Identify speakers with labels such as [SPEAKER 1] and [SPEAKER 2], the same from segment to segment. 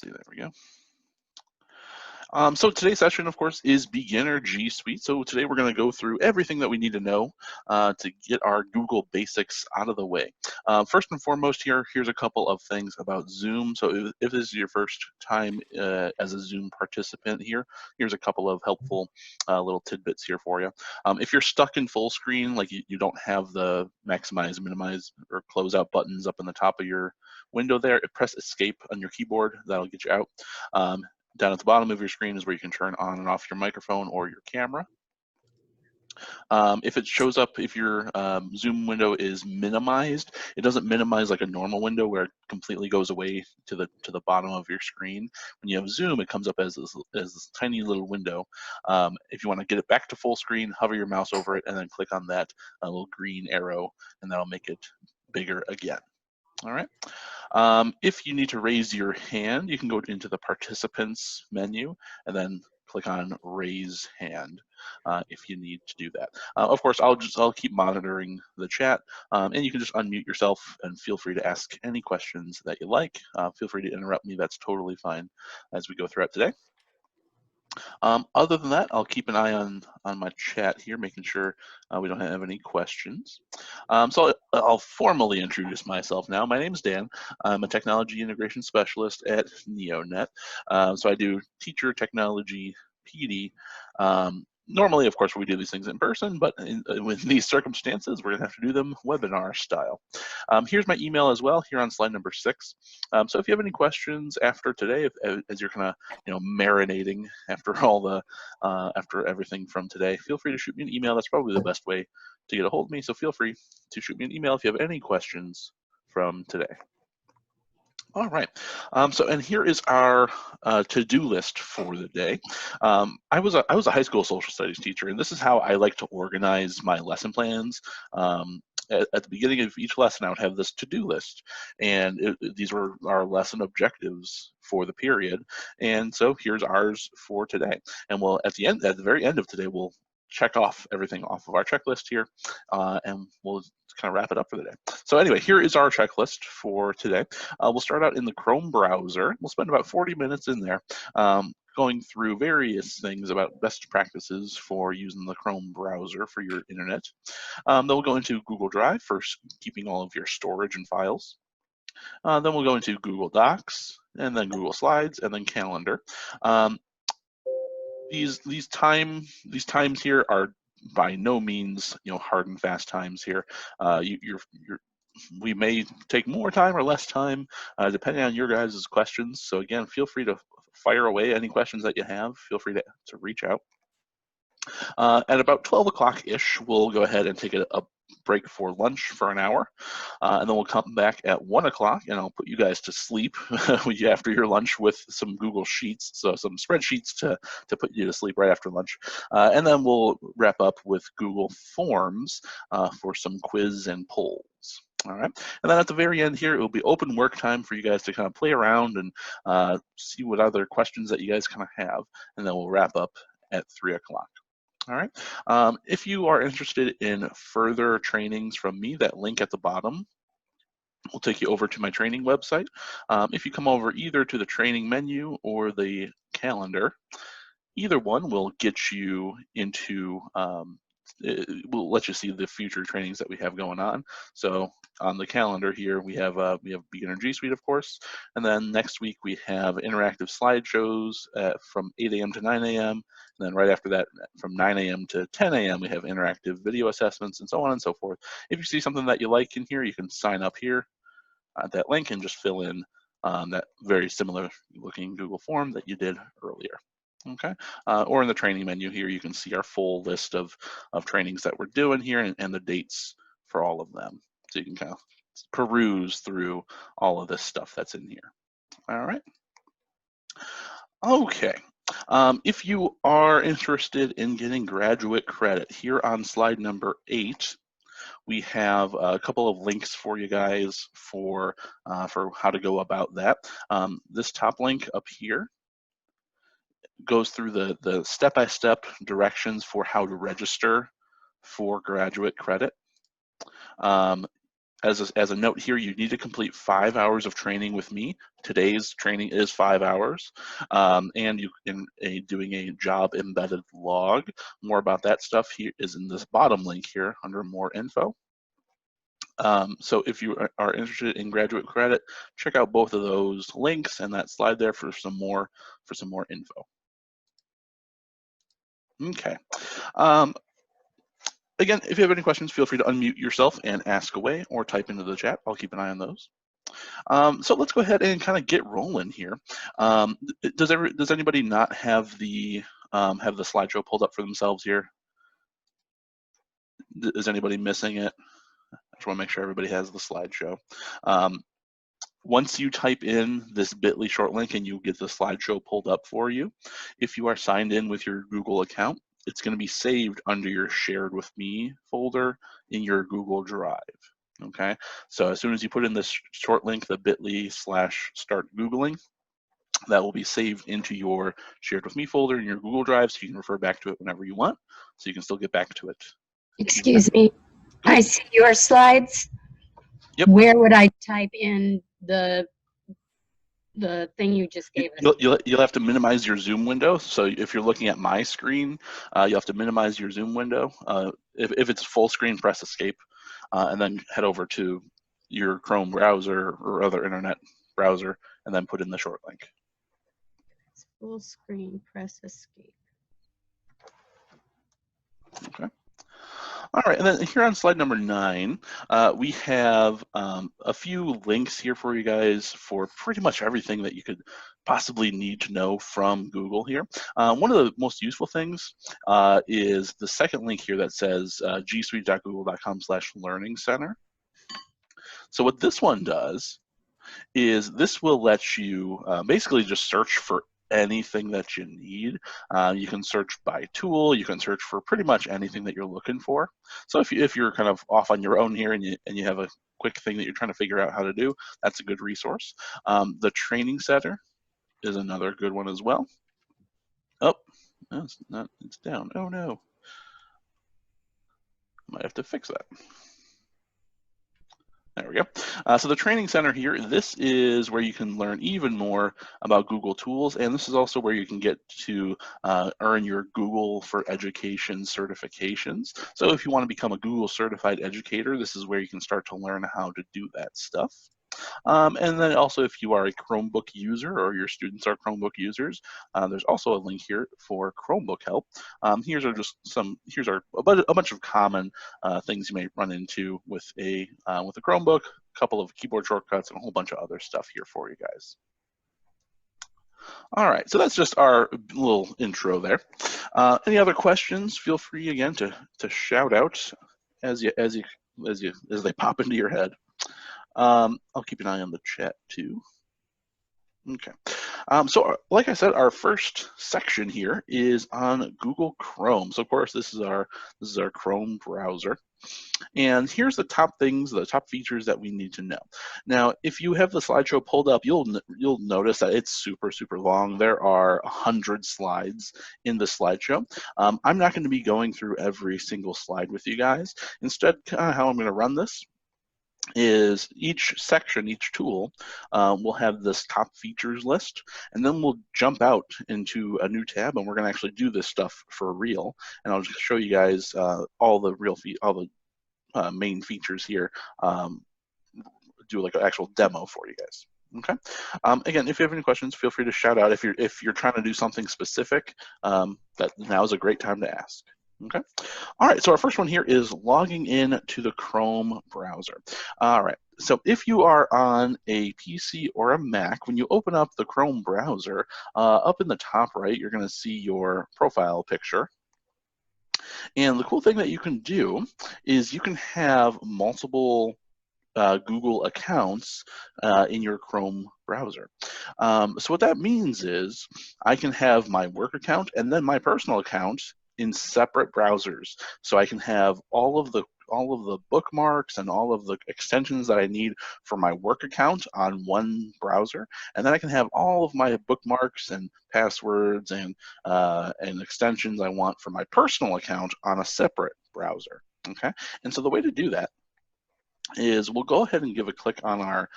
[SPEAKER 1] see, there we go. So today's session, of course, is Beginner G Suite. So today we're going to go through everything that we need to know to get our Google basics out of the way. First and foremost here's a couple of things about Zoom. So if this is your first time as a Zoom participant here's a couple of helpful little tidbits here for you. If you're stuck in full screen, like you don't have the maximize, minimize, or close out buttons up in the top of your window there, press escape on your keyboard. That'll get you out. Down at the bottom of your screen is where you can turn on and off your microphone or your camera. If it shows up, if your Zoom window is minimized, it doesn't minimize like a normal window where it completely goes away to the bottom of your screen. When you have Zoom, it comes up as this tiny little window. If you want to get it back to full screen, hover your mouse over it and then click on that little green arrow, and that'll make it bigger again. All right. If you need to raise your hand, you can go into the participants menu and then click on raise hand if you need to do that. Of course, I'll keep monitoring the chat, and you can just unmute yourself and feel free to ask any questions that you like. Feel free to interrupt me. That's totally fine as we go throughout today. Other than that, I'll keep an eye on my chat here, making sure we don't have any questions. So I'll formally introduce myself now. My name is Dan. I'm a technology integration specialist at NeoNet. So I do teacher, technology, PD. Normally, of course, we do these things in person, but with these circumstances, we're going to have to do them webinar style. Here's my email as well, here on slide number 6. So if you have any questions after today, as you're kind of marinating after after everything from today, feel free to shoot me an email. That's probably the best way to get a hold of me. So feel free to shoot me an email if you have any questions from today. All right, and here is our to-do list for the day. I was a high school social studies teacher, and this is how I like to organize my lesson plans. At the beginning of each lesson, I would have this to-do list, and these were our lesson objectives for the period. And so here's ours for today. And at the very end of today, we'll check off everything off of our checklist here, and we'll kind of wrap it up for the day. So anyway, here is our checklist for today. We'll start out in the Chrome browser. We'll spend about 40 minutes in there going through various things about best practices for using the Chrome browser for your internet. Then we'll go into Google Drive for keeping all of your storage and files. Then we'll go into Google Docs, and then Google Slides, and then Calendar. These times here are by no means hard and fast times here. We may take more time or less time depending on your guys' questions. So again, feel free to fire away any questions that you have. Feel free to reach out. At about 12 o'clock-ish, we'll go ahead and take a break for lunch for an hour, and then we'll come back at 1 o'clock, and I'll put you guys to sleep after your lunch with some Google Sheets, so some spreadsheets to put you to sleep right after lunch, and then we'll wrap up with Google Forms for some quiz and polls. All right, and then at the very end here, it will be open work time for you guys to kind of play around and see what other questions that you guys kind of have, and then we'll wrap up at 3 o'clock. All right, if you are interested in further trainings from me, that link at the bottom will take you over to my training website. If you come over either to the training menu or the calendar, either one will get you into, it will let you see the future trainings that we have going on. So on the calendar here, we have Beginner G Suite, of course, and then next week we have interactive slideshows from 8 a.m. to 9 a.m. And then right after that, from 9 a.m. to 10 a.m., we have interactive video assessments and so on and so forth. If you see something that you like in here, you can sign up here at that link and just fill in that very similar looking Google form that you did earlier. Okay, or in the training menu here, you can see our full list of trainings that we're doing here and the dates for all of them. So you can kind of peruse through all of this stuff that's in here. All right. Okay. If you are interested in getting graduate credit, here on slide number 8, we have a couple of links for you guys for how to go about that. This top link up here goes through the step-by-step directions for how to register for graduate credit. as a note here, you need to complete 5 hours of training with me. Today's training is 5 hours, and you can doing a job embedded log. More about that stuff here is in this bottom link here under more info. So if you are interested in graduate credit, check out both of those links and that slide there for some more info. Okay. Again, if you have any questions, feel free to unmute yourself and ask away or type into the chat. I'll keep an eye on those. So let's go ahead and kind of get rolling here. Does anybody not have the slideshow pulled up for themselves here? Is anybody missing it? I just want to make sure everybody has the slideshow. Once you type in this bit.ly short link and you get the slideshow pulled up for you, if you are signed in with your Google account, it's going to be saved under your shared with me folder in your Google Drive. Okay, so as soon as you put in this short link, the bit.ly/start Googling, that will be saved into your shared with me folder in your Google Drive, so you can refer back to it whenever you want, so you can still get back to it.
[SPEAKER 2] Excuse me, I see your slides.
[SPEAKER 1] Yep.
[SPEAKER 2] Where would I type in the thing you just gave us?
[SPEAKER 1] You'll have to minimize your Zoom window. So if you're looking at my screen, you'll have to minimize your Zoom window. If it's full screen, press escape, and then head over to your Chrome browser or other internet browser, and then put in the short link.
[SPEAKER 2] It's full screen, press escape.
[SPEAKER 1] Okay. All right, and then here on slide number 9, we have a few links here for you guys for pretty much everything that you could possibly need to know from Google here. One of the most useful things is the second link here that says gsuite.google.com/learning center. So what this one does is this will let you basically just search for anything that you need. You can search by tool, you can search for pretty much anything that you're looking for. So if you're kind of off on your own here and you have a quick thing that you're trying to figure out how to do, that's a good resource. The training center is another good one as well. Oh, no, it's down. Oh no. Might have to fix that. There we go. So the training center here, this is where you can learn even more about Google tools, and this is also where you can get to earn your Google for Education certifications. So if you want to become a Google certified educator, this is where you can start to learn how to do that stuff. And then also if you are a Chromebook user or your students are Chromebook users, there's also a link here for Chromebook help. Here's a bunch of common things you may run into with a Chromebook, a couple of keyboard shortcuts, and a whole bunch of other stuff here for you guys. All right, so that's just our little intro there. Any other questions? Feel free again to shout out as they pop into your head. I'll keep an eye on the chat too. Okay, so like I said, our first section here is on Google Chrome. So of course, this is our Chrome browser, and here's the top features that we need to know. Now, if you have the slideshow pulled up, you'll notice that it's super long. There are 100 slides in the slideshow. I'm not going to be going through every single slide with you guys. Instead, how I'm going to run this is each section, each tool will have this top features list, and then we'll jump out into a new tab, and we're going to actually do this stuff for real. And I'll just show you guys all the main features here. Do like an actual demo for you guys. Okay. Again, if you have any questions, feel free to shout out. If you're trying to do something specific, that now is a great time to ask. Okay. All right. So our first one here is logging in to the Chrome browser. All right. So if you are on a PC or a Mac, when you open up the Chrome browser, up in the top right, you're going to see your profile picture. And the cool thing that you can do is you can have multiple Google accounts in your Chrome browser. So what that means is I can have my work account and then my personal account in separate browsers. So I can have all of the bookmarks and all of the extensions that I need for my work account on one browser, and then I can have all of my bookmarks and passwords and extensions I want for my personal account on a separate browser. Okay, and so the way to do that is we'll go ahead and give a click on our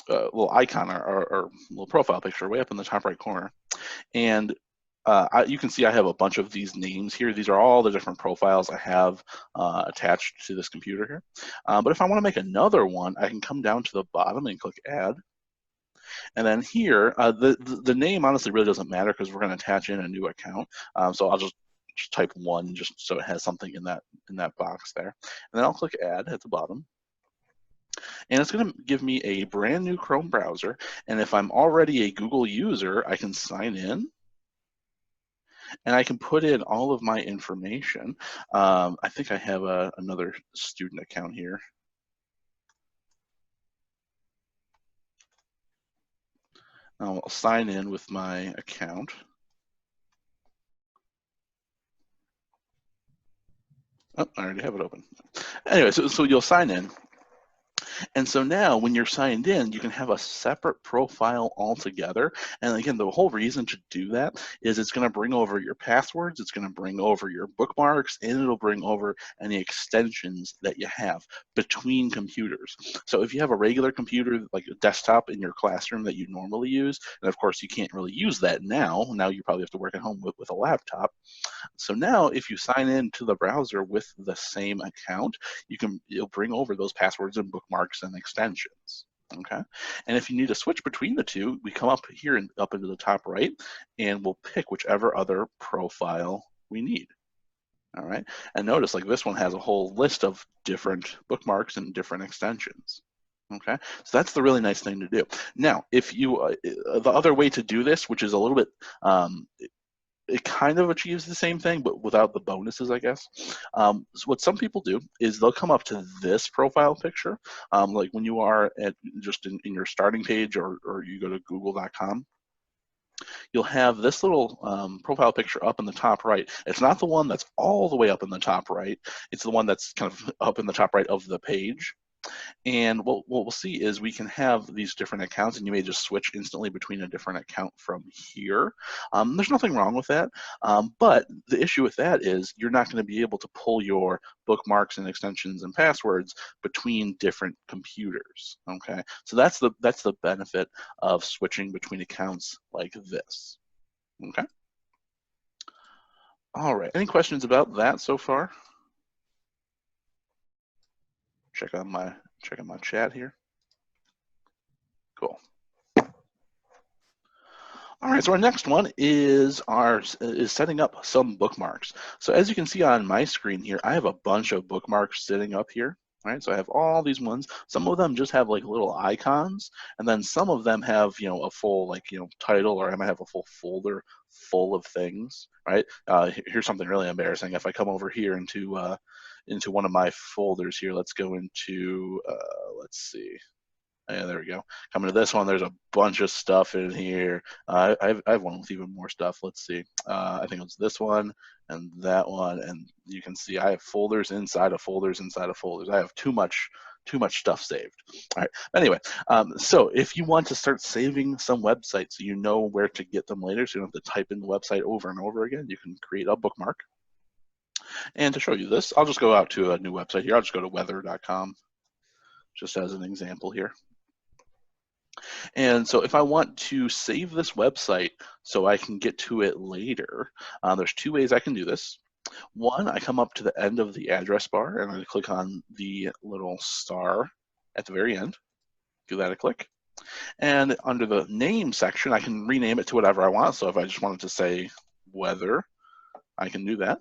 [SPEAKER 1] little icon, our little profile picture way up in the top right corner. And you can see I have a bunch of these names here. These are all the different profiles I have attached to this computer here. But if I want to make another one, I can come down to the bottom and click Add. And then here, the name honestly really doesn't matter because we're going to attach in a new account. So I'll just type 1 just so it has something in that box there. And then I'll click Add at the bottom. And it's going to give me a brand new Chrome browser. And if I'm already a Google user, I can sign in. And I can put in all of my information. I think I have another student account here. I'll sign in with my account. Oh, I already have it open. Anyway, so you'll sign in. And so now when you're signed in, you can have a separate profile altogether. And again, the whole reason to do that is it's going to bring over your passwords, it's going to bring over your bookmarks, and it'll bring over any extensions that you have between computers. So if you have a regular computer, like a desktop in your classroom that you normally use, and of course you can't really use that now you probably have to work at home with a laptop. So now if you sign in to the browser with the same account, you'll bring over those passwords and bookmarks and extensions. Okay, and if you need to switch between the two, we come up here and up into the top right, and we'll pick whichever other profile we need. All right, and notice like this one has a whole list of different bookmarks and different extensions. Okay, so that's the really nice thing to do. Now, if you, the other way to do this, which is a little bit, it kind of achieves the same thing, but without the bonuses, I guess. So what some people do is they'll come up to this profile picture, like when you are at just in your starting page or you go to google.com, you'll have this little profile picture up in the top right. It's not the one that's all the way up in the top right. It's the one that's kind of up in the top right of the page. And what we'll see is we can have these different accounts, and you may just switch instantly between a different account from here. There's nothing wrong with that, but the issue with that is you're not going to be able to pull your bookmarks and extensions and passwords between different computers. Okay, so that's the benefit of switching between accounts like this. Okay. All right. Any questions about that so far? Check on my chat here. Cool. All right, so our next one is setting up some bookmarks. So as you can see on my screen here, I have a bunch of bookmarks sitting up here. Right, so I have all these ones. Some of them just have like little icons, and then some of them have a full title, or I might have a full folder full of things. Right, here's something really embarrassing. If I come over here into one of my folders here, let's go into let's see. Yeah, there we go. Coming to this one, there's a bunch of stuff in here. I have one with even more stuff. Let's see. I think it's this one and that one, and you can see I have folders inside of folders inside of folders. I have too much stuff saved. All right. Anyway, so if you want to start saving some websites so you know where to get them later, so you don't have to type in the website over and over again, you can create a bookmark. And to show you this, I'll just go out to a new website here. I'll just go to weather.com, just as an example here. And so if I want to save this website so I can get to it later, there's two ways I can do this. One, I come up to the end of the address bar and I click on the little star at the very end. Give that a click. And under the name section, I can rename it to whatever I want. So if I just wanted to say weather, I can do that.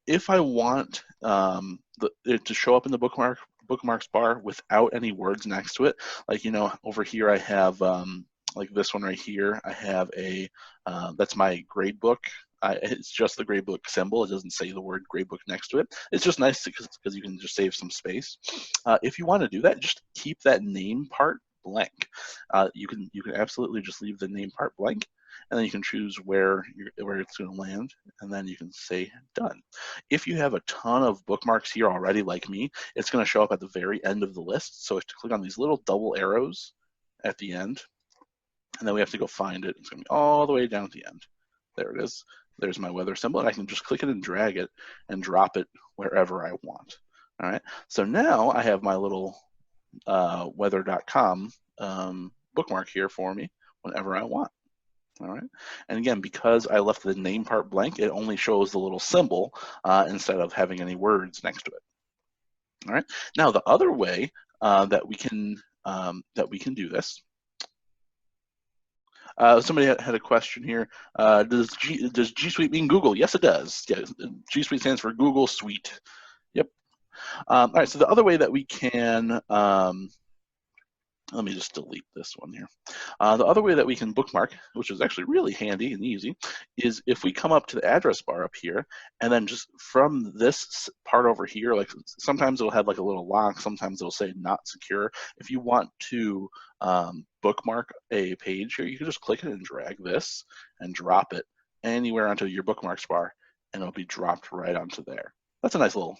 [SPEAKER 1] If I want it to show up in the bookmarks bar without any words next to it, like over here I have like this one right here, I have a that's my gradebook. It's just the gradebook symbol. It doesn't say the word gradebook next to it. It's just nice because you can just save some space. If you want to do that, just keep that name part blank. You can absolutely just leave the name part blank, and then you can choose where it's going to land, and then you can say done. If you have a ton of bookmarks here already, like me, it's going to show up at the very end of the list. So to click on these little double arrows at the end, and then we have to go find it. It's going to be all the way down at the end. There it is. There's my weather symbol, and I can just click it and drag it and drop it wherever I want. All right, so now I have my little weather.com bookmark here for me whenever I want. All right, and again, because I left the name part blank, it only shows the little symbol instead of having any words next to it. All right, now the other way that we can do this. Somebody had a question here. Does G Suite mean Google? Yes, it does. Yeah, G Suite stands for Google Suite. Yep. All right, so the other way that we can let me just delete this one here. The other way that we can bookmark, which is actually really handy and easy, is if we come up to the address bar up here, and then just from this part over here, like sometimes it'll have like a little lock, sometimes it'll say not secure. If you want to bookmark a page here, you can just click it and drag this and drop it anywhere onto your bookmarks bar, and it'll be dropped right onto there. That's a nice little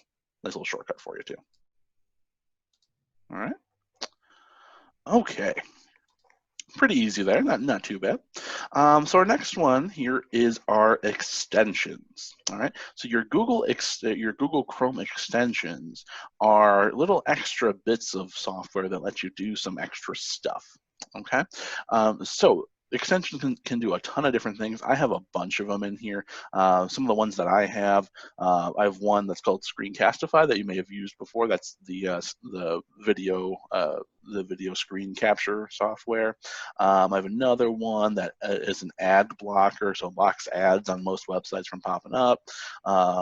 [SPEAKER 1] shortcut for you too. All right. Okay, pretty easy there, not too bad. So our next one here is our extensions. All right, so your Google Chrome extensions are little extra bits of software that let you do some extra stuff. Okay, so extensions can do a ton of different things. I have a bunch of them in here. Some of the ones that I have one that's called Screencastify that you may have used before. That's the video screen capture software. I have another one that is an ad blocker, so it blocks ads on most websites from popping up.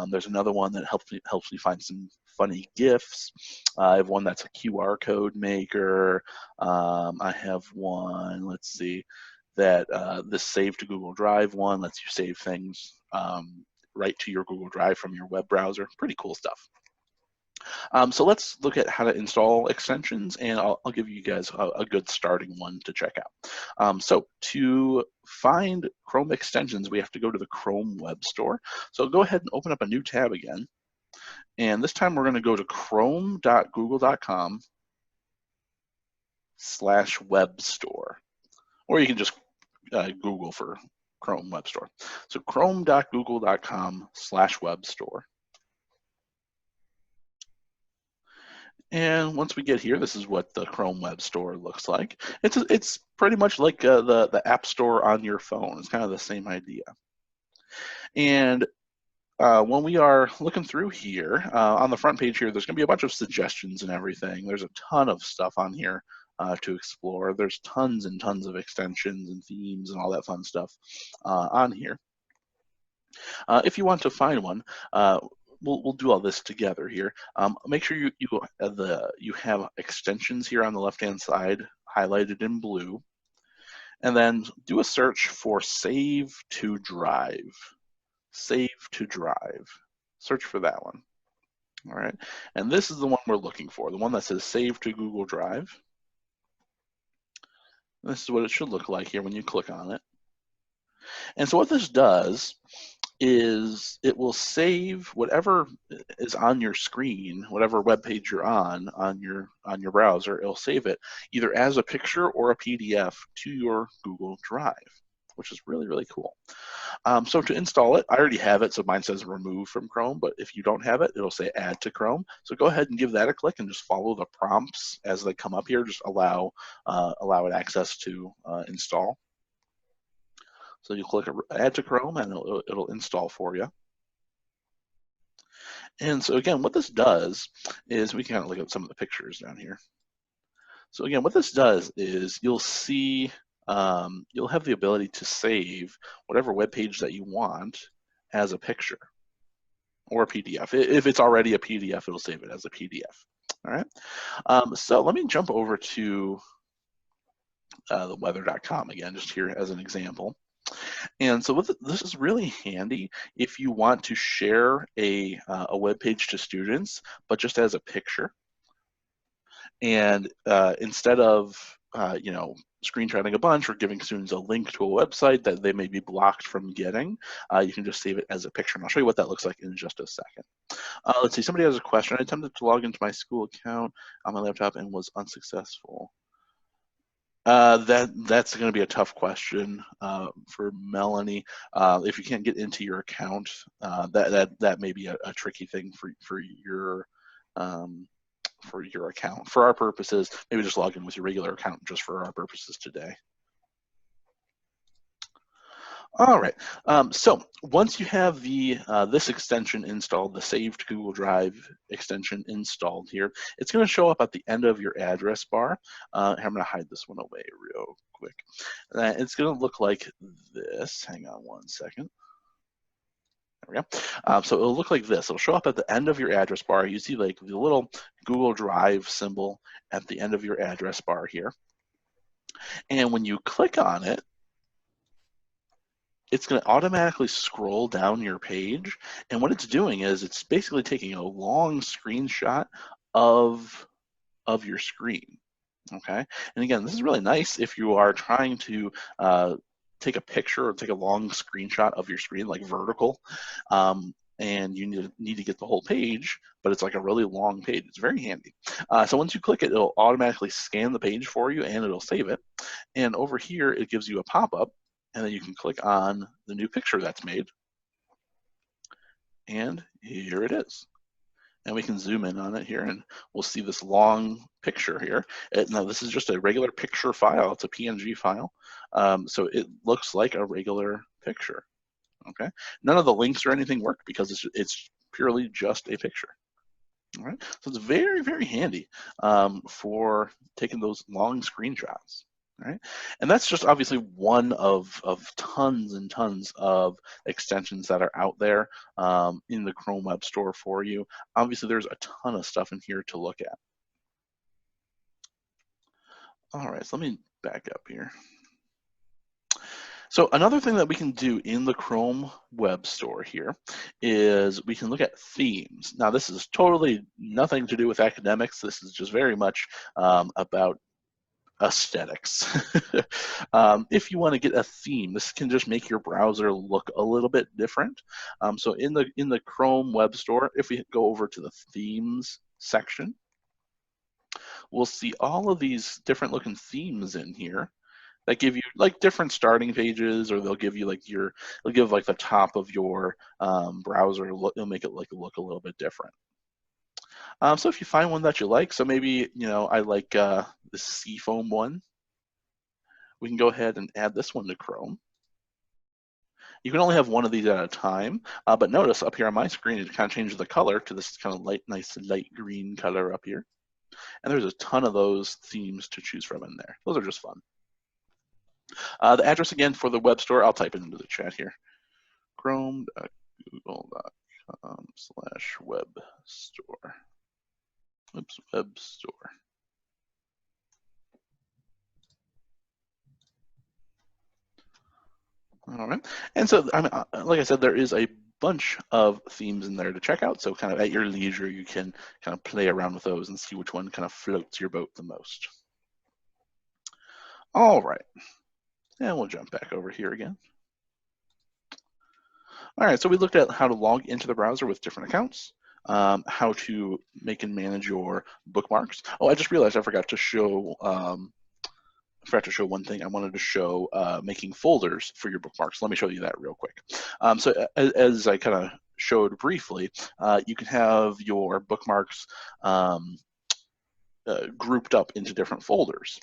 [SPEAKER 1] There's another one that helps me find some funny GIFs. I have one that's a QR code maker. I have one, let's see, that this Save to Google Drive one lets you save things right to your Google Drive from your web browser. Pretty cool stuff. So let's look at how to install extensions, and I'll give you guys a good starting one to check out. So to find Chrome extensions, we have to go to the Chrome Web Store. So go ahead and open up a new tab again. And this time we're going to go to chrome.google.com/web store. Or you can just Google for Chrome Web Store. So chrome.google.com/web store. And once we get here, this is what the Chrome Web Store looks like. It's pretty much like the App Store on your phone. It's kind of the same idea. And when we are looking through here, on the front page here, there's going to be a bunch of suggestions and everything. There's a ton of stuff on here to explore. There's tons and tons of extensions and themes and all that fun stuff on here. If you want to find one, we'll do all this together here. Make sure you have extensions here on the left-hand side highlighted in blue, and then do a search for Save to Drive. Save to Drive. Search for that one. All right, and this is the one we're looking for, the one that says Save to Google Drive. This is what it should look like here when you click on it. And so what this does is it will save whatever is on your screen, whatever web page you're on your browser. It'll save it either as a picture or a PDF to your Google Drive, which is really, really cool. So to install it, I already have it, so mine says remove from Chrome, but if you don't have it, it'll say add to Chrome. So go ahead and give that a click and just follow the prompts as they come up here. Just allow it access to install. So you click add to Chrome and it'll install for you. And so again, what this does is, we can kind of look at some of the pictures down here. So again, what this does is you'll see, you'll have the ability to save whatever web page that you want as a picture or a PDF. If it's already a PDF, it'll save it as a PDF. All right. So let me jump over to the weather.com again, just here as an example. And so this is really handy if you want to share a web page to students, but just as a picture. And instead of screenshotting a bunch or giving students a link to a website that they may be blocked from getting, you can just save it as a picture. And I'll show you what that looks like in just a second. Let's see, somebody has a question. I attempted to log into my school account on my laptop and was unsuccessful. That's going to be a tough question for Melanie. If you can't get into your account, that may be a tricky thing for your for your account. For our purposes, maybe just log in with your regular account just for our purposes today. All right, so once you have the this extension installed, the saved Google Drive extension installed here, it's going to show up at the end of your address bar. I'm going to hide this one away real quick. It's going to look like this. Hang on one second. There we go. So it'll look like this. It'll show up at the end of your address bar. You see like the little Google Drive symbol at the end of your address bar here. And when you click on it, it's going to automatically scroll down your page. And what it's doing is it's basically taking a long screenshot of your screen. Okay. And again, this is really nice if you are trying to take a picture or take a long screenshot of your screen, like vertical, and you need to get the whole page, but it's like a really long page. It's very handy. So once you click it, it'll automatically scan the page for you and it'll save it. And over here, it gives you a pop-up, and then you can click on the new picture that's made. And here it is. And we can zoom in on it here and we'll see this long picture here. Now this is just a regular picture file. It's a PNG file. So it looks like a regular picture, okay? None of the links or anything work because it's purely just a picture. All right, so it's very, very handy for taking those long screenshots. Right, and that's just obviously one of tons and tons of extensions that are out there in the Chrome Web Store for you. Obviously, there's a ton of stuff in here to look at. All right, so let me back up here. So another thing that we can do in the Chrome Web Store here is we can look at themes. Now, this is totally nothing to do with academics. This is just very much about aesthetics. If you want to get a theme, this can just make your browser look a little bit different. So in the Chrome Web Store, if we go over to the themes section, we'll see all of these different looking themes in here that give you like different starting pages, or they'll give you like they'll give like the top of your browser. It'll make it look a little bit different. So if you find one that you like, so maybe, I like the Seafoam one, we can go ahead and add this one to Chrome. You can only have one of these at a time, but notice up here on my screen, it kind of changes the color to this kind of nice light green color up here. And there's a ton of those themes to choose from in there. Those are just fun. The address again for the web store, I'll type it into the chat here. chrome.google.com/web-store. Oops, web store. All right, and so like I said, there is a bunch of themes in there to check out. So kind of at your leisure, you can kind of play around with those and see which one kind of floats your boat the most. All right, and we'll jump back over here again. All right, so we looked at how to log into the browser with different accounts. How to make and manage your bookmarks. Oh, I just realized I forgot to show one thing. I wanted to show making folders for your bookmarks. Let me show you that real quick. So as I kind of showed briefly, you can have your bookmarks grouped up into different folders.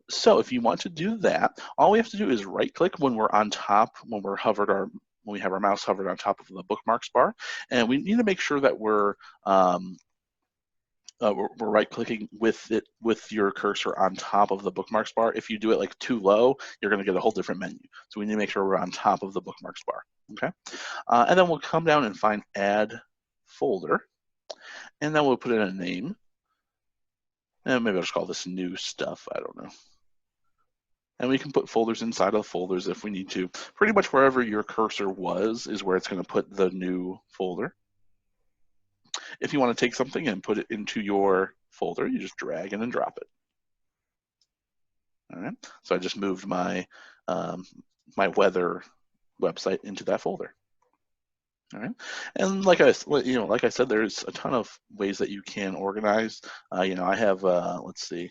[SPEAKER 1] So if you want to do that, all we have to do is right-click when we're on top, when we have our mouse hovered on top of the bookmarks bar, and we need to make sure that we're right-clicking with your cursor on top of the bookmarks bar. If you do it like too low, you're going to get a whole different menu. So we need to make sure we're on top of the bookmarks bar. Okay, and then we'll come down and find Add Folder, and then we'll put in a name. And maybe I'll just call this New Stuff. I don't know. And we can put folders inside of folders if we need to. Pretty much wherever your cursor was is where it's going to put the new folder. If you want to take something and put it into your folder, you just drag in and drop it. All right. So I just moved my my weather website into that folder. All right. And like I said, there's a ton of ways that you can organize. I have let's see.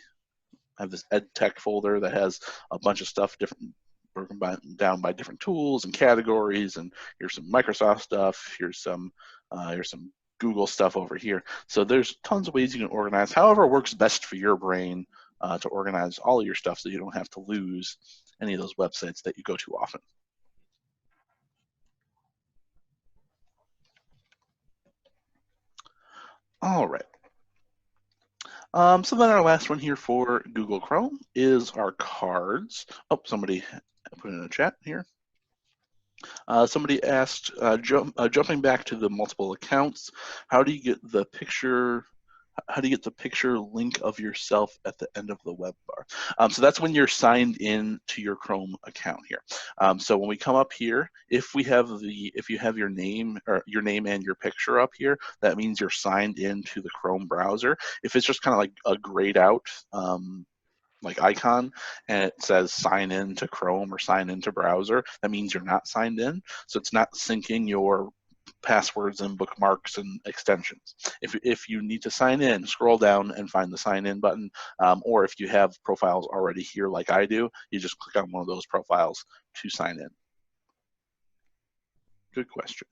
[SPEAKER 1] I have this EdTech folder that has a bunch of stuff broken down by different tools and categories. And here's some Microsoft stuff. Here's some Google stuff over here. So there's tons of ways you can organize, however works best for your brain to organize all of your stuff so you don't have to lose any of those websites that you go to often. All right. So then our last one here for Google Chrome is our cards. Oh, somebody put in a chat here. Somebody asked, jumping back to the multiple accounts, how do you get the picture? How do you get the picture link of yourself at the end of the web bar? So that's when you're signed in to your Chrome account here. So when we come up here, if you have your name and your picture up here, that means you're signed in to the Chrome browser. If it's just kind of like a grayed out like icon and it says sign in to Chrome or sign into browser, that means you're not signed in. So it's not syncing your passwords and bookmarks and extensions. If you need to sign in, scroll down and find the sign in button. Or if you have profiles already here like I do, you just click on one of those profiles to sign in. Good question.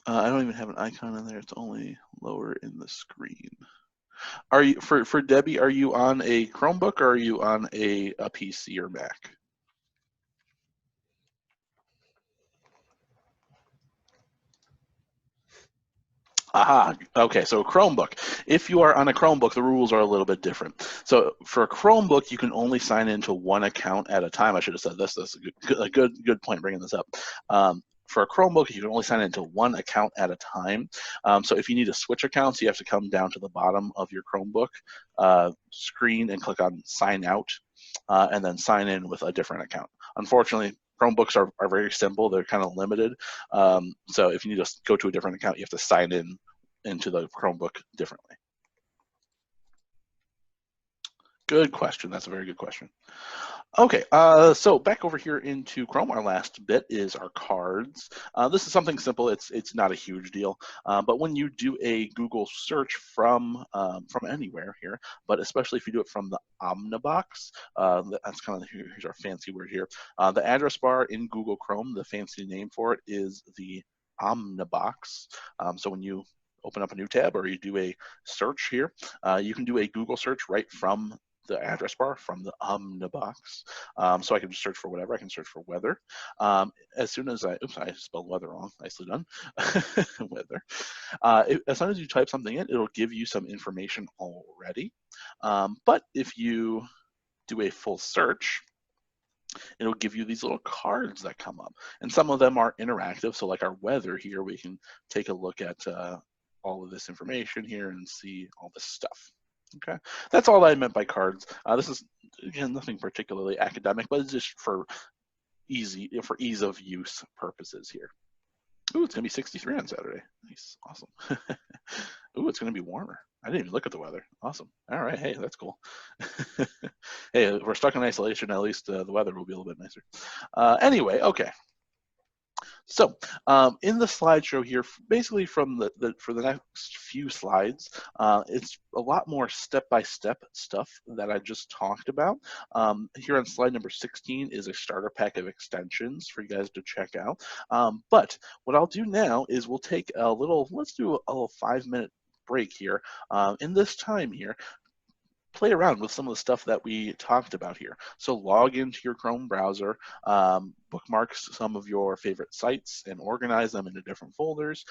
[SPEAKER 1] I don't even have an icon in there. It's only lower in the screen. Are you for Debbie? Are you on a Chromebook or are you on a PC or Mac? Aha, okay, so Chromebook. If you are on a Chromebook, the rules are a little bit different. So for a Chromebook, you can only sign into one account at a time. I should have said this. That's a good point bringing this up. For a Chromebook, you can only sign into one account at a time. So if you need to switch accounts, you have to come down to the bottom of your Chromebook screen and click on Sign Out, and then sign in with a different account. Unfortunately, Chromebooks are very simple. They're kind of limited. So if you need to go to a different account, you have to sign in into the Chromebook differently. Good question. That's a very good question. Okay, so back over here into Chrome, our last bit is our cards. This is something simple. It's not a huge deal, but when you do a Google search from anywhere here, but especially if you do it from the Omnibox, that's kind of here's our fancy word here. The address bar in Google Chrome, the fancy name for it is the Omnibox. So when you open up a new tab or you do a search here, you can do a Google search right from the address bar from the Omnibox. So I can just search for whatever. I can search for weather. As soon as I spelled weather wrong. Nicely done. Weather. As soon as you type something in, it'll give you some information already. But if you do a full search, it'll give you these little cards that come up. And some of them are interactive. So like our weather here, we can take a look at all of this information here and see all this stuff. Okay, that's all I meant by cards. This is, again, nothing particularly academic, but it's just for ease of use purposes here. Ooh, it's gonna be 63 on Saturday. Nice, awesome. Ooh, it's gonna be warmer. I didn't even look at the weather. Awesome. All right, hey, that's cool. Hey, if we're stuck in isolation, at least the weather will be a little bit nicer. Anyway, okay. So in the slideshow here, basically from for the next few slides, it's a lot more step-by-step stuff that I just talked about. Here on slide number 16 is a starter pack of extensions for you guys to check out. But what I'll do now is we'll take a little, let's do a little 5-minute break here. In this time here, play around with some of the stuff that we talked about here. So log into your Chrome browser, bookmark some of your favorite sites and organize them into different folders,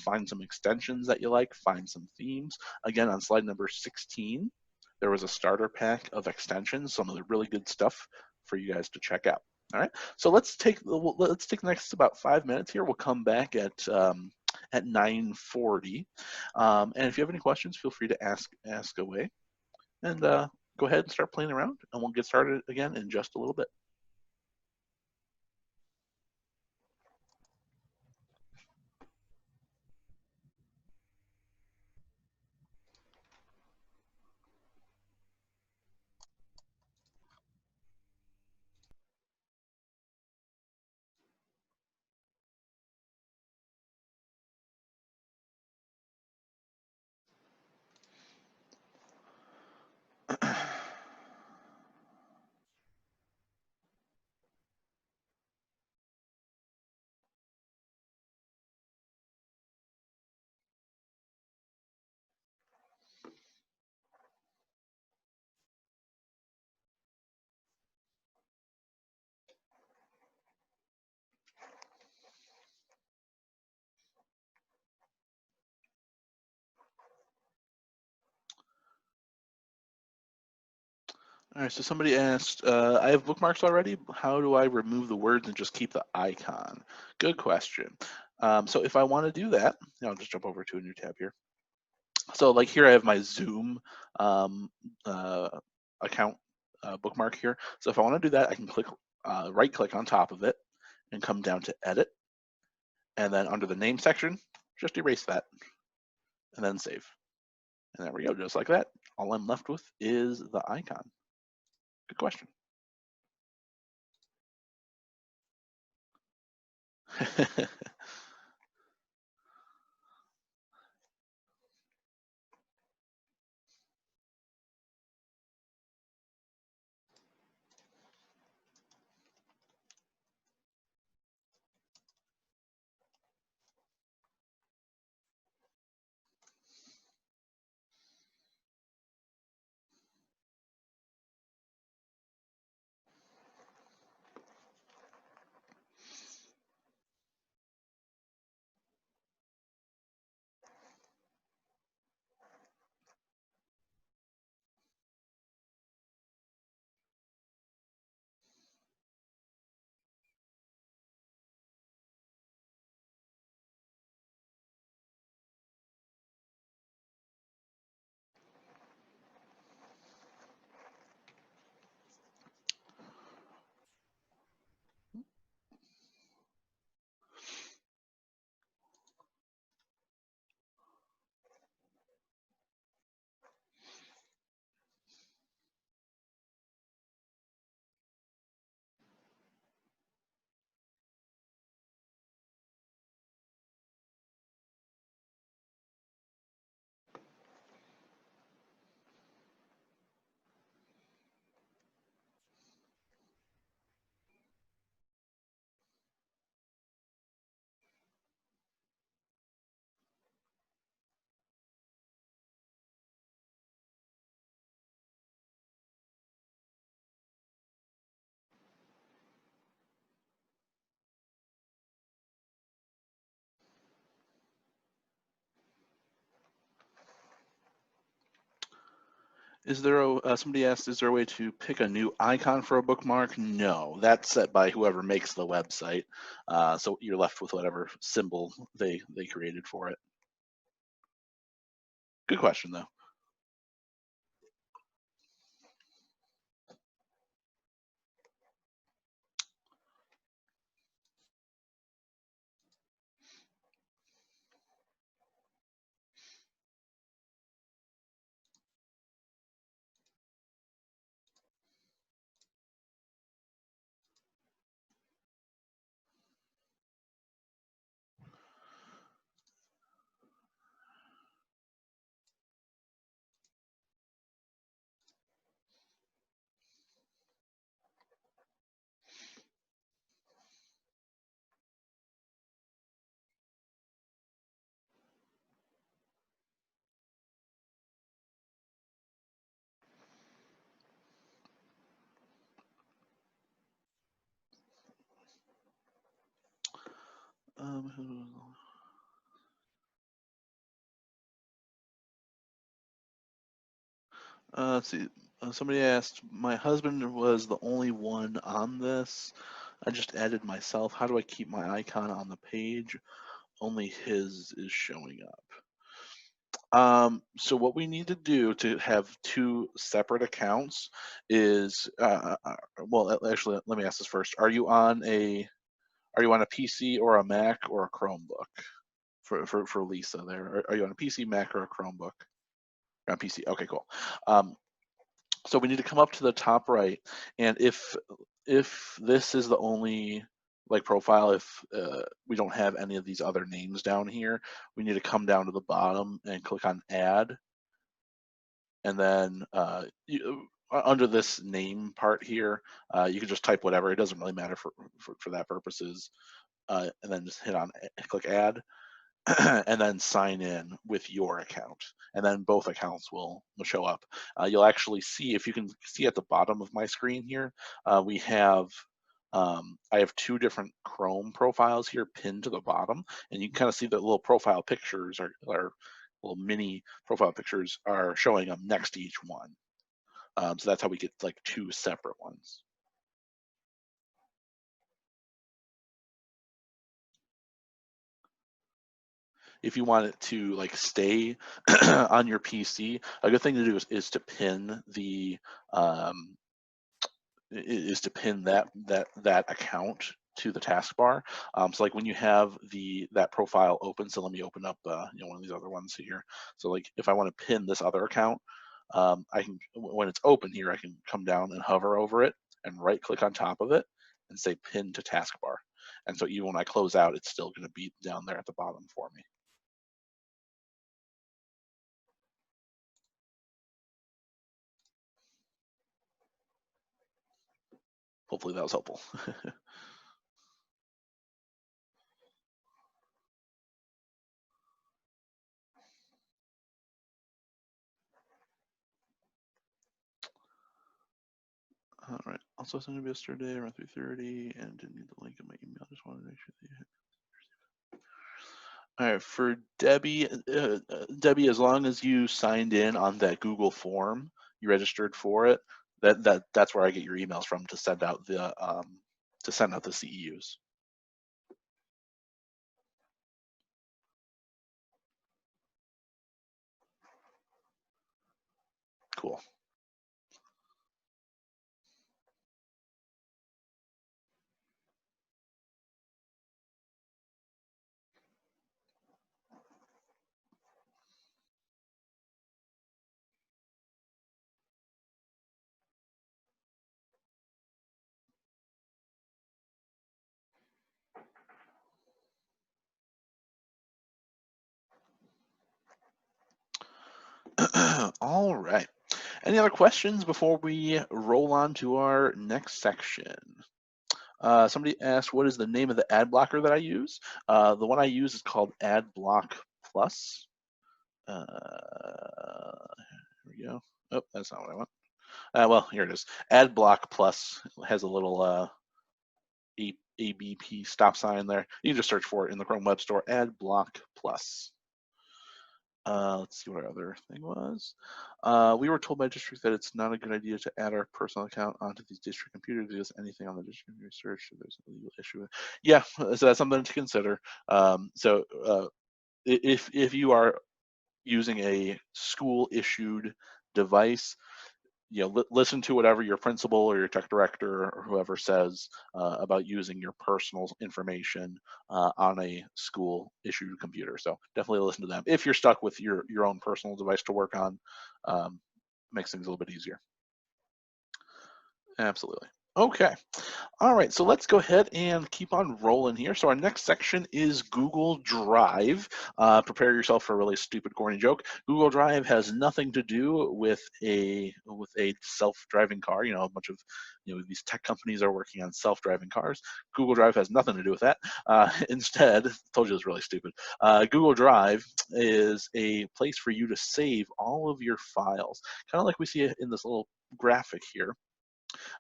[SPEAKER 1] find some extensions that you like, find some themes. Again, on slide number 16, there was a starter pack of extensions, some of the really good stuff for you guys to check out. All right, so let's take the next about 5 minutes here. We'll come back at 9:40, and if you have any questions, feel free to ask away. And go ahead and start playing around, and we'll get started again in just a little bit. All right, so somebody asked, I have bookmarks already. How do I remove the words and just keep the icon? Good question. So if I want to do that, I'll just jump over to a new tab here. So like here I have my Zoom um, account bookmark here. So if I want to do that, I can click right click on top of it and come down to edit. And then under the name section, just erase that and then save. And there we go, just like that. All I'm left with is the icon. Good question. Is there somebody asked, is there a way to pick a new icon for a bookmark? No, that's set by whoever makes the website. So you're left with whatever symbol they created for it. Good question though. Let's see. Somebody asked, my husband was the only one on this. I just added myself. How do I keep my icon on the page? Only his is showing up. So what we need to do to have two separate accounts is, well, actually, let me ask this first. Are you on a PC or a Mac or a Chromebook for Lisa there? Are you on a PC, Mac, or a Chromebook? You're on PC. Okay, cool. So we need to come up to the top right, and if this is the only like profile, if we don't have any of these other names down here, we need to come down to the bottom and click on Add, and then under this name part here, you can just type whatever. It doesn't really matter for that purposes, and then just hit on click Add. And then sign in with your account, and then both accounts will show up. You'll actually see, if you can see at the bottom of my screen here, we have I have two different Chrome profiles here pinned to the bottom, and you can kind of see the little profile pictures or little mini profile pictures are showing up next to each one. So that's how we get like 2 separate ones. If you want it to like stay on your PC, a good thing to do is to pin the um, is to pin that account to the taskbar. So like when you have that profile open, so let me open up one of these other ones here. So like if I want to pin this other account, I can, when it's open here, I can come down and hover over it and right click on top of it and say pin to taskbar. And so even when I close out, it's still going to be down there at the bottom for me. Hopefully that was helpful. All right. Also sent it yesterday around 3:30 and didn't need the link in my email. Just wanted to make sure that you had. All right. For Debbie, Debbie, as long as you signed in on that Google form, you registered for it. That's where I get your emails from to send out the CEUs. Cool. All right. Any other questions before we roll on to our next section? Somebody asked, what is the name of the ad blocker that I use? The one I use is called AdBlock Plus. Here we go. Oh, that's not what I want. Well, here it is. AdBlock Plus has a little ABP stop sign there. You can just search for it in the Chrome Web Store, AdBlock Plus. Let's see what our other thing was. We were told by district that it's not a good idea to add our personal account onto these district computers because anything on the district computer search, there's a legal issue. Yeah, so that's something to consider. If you are using a school issued device, listen to whatever your principal or your tech director or whoever says about using your personal information on a school issued computer. So definitely listen to them. If you're stuck with your own personal device to work on, makes things a little bit easier. Absolutely. Okay. All right, so let's go ahead and keep on rolling here. So our next section is Google Drive. Prepare yourself for a really stupid, corny joke. Google Drive has nothing to do with a self-driving car. A bunch of these tech companies are working on self-driving cars. Google Drive has nothing to do with that. Instead, told you it was really stupid. Google Drive is a place for you to save all of your files, kind of like we see in this little graphic here.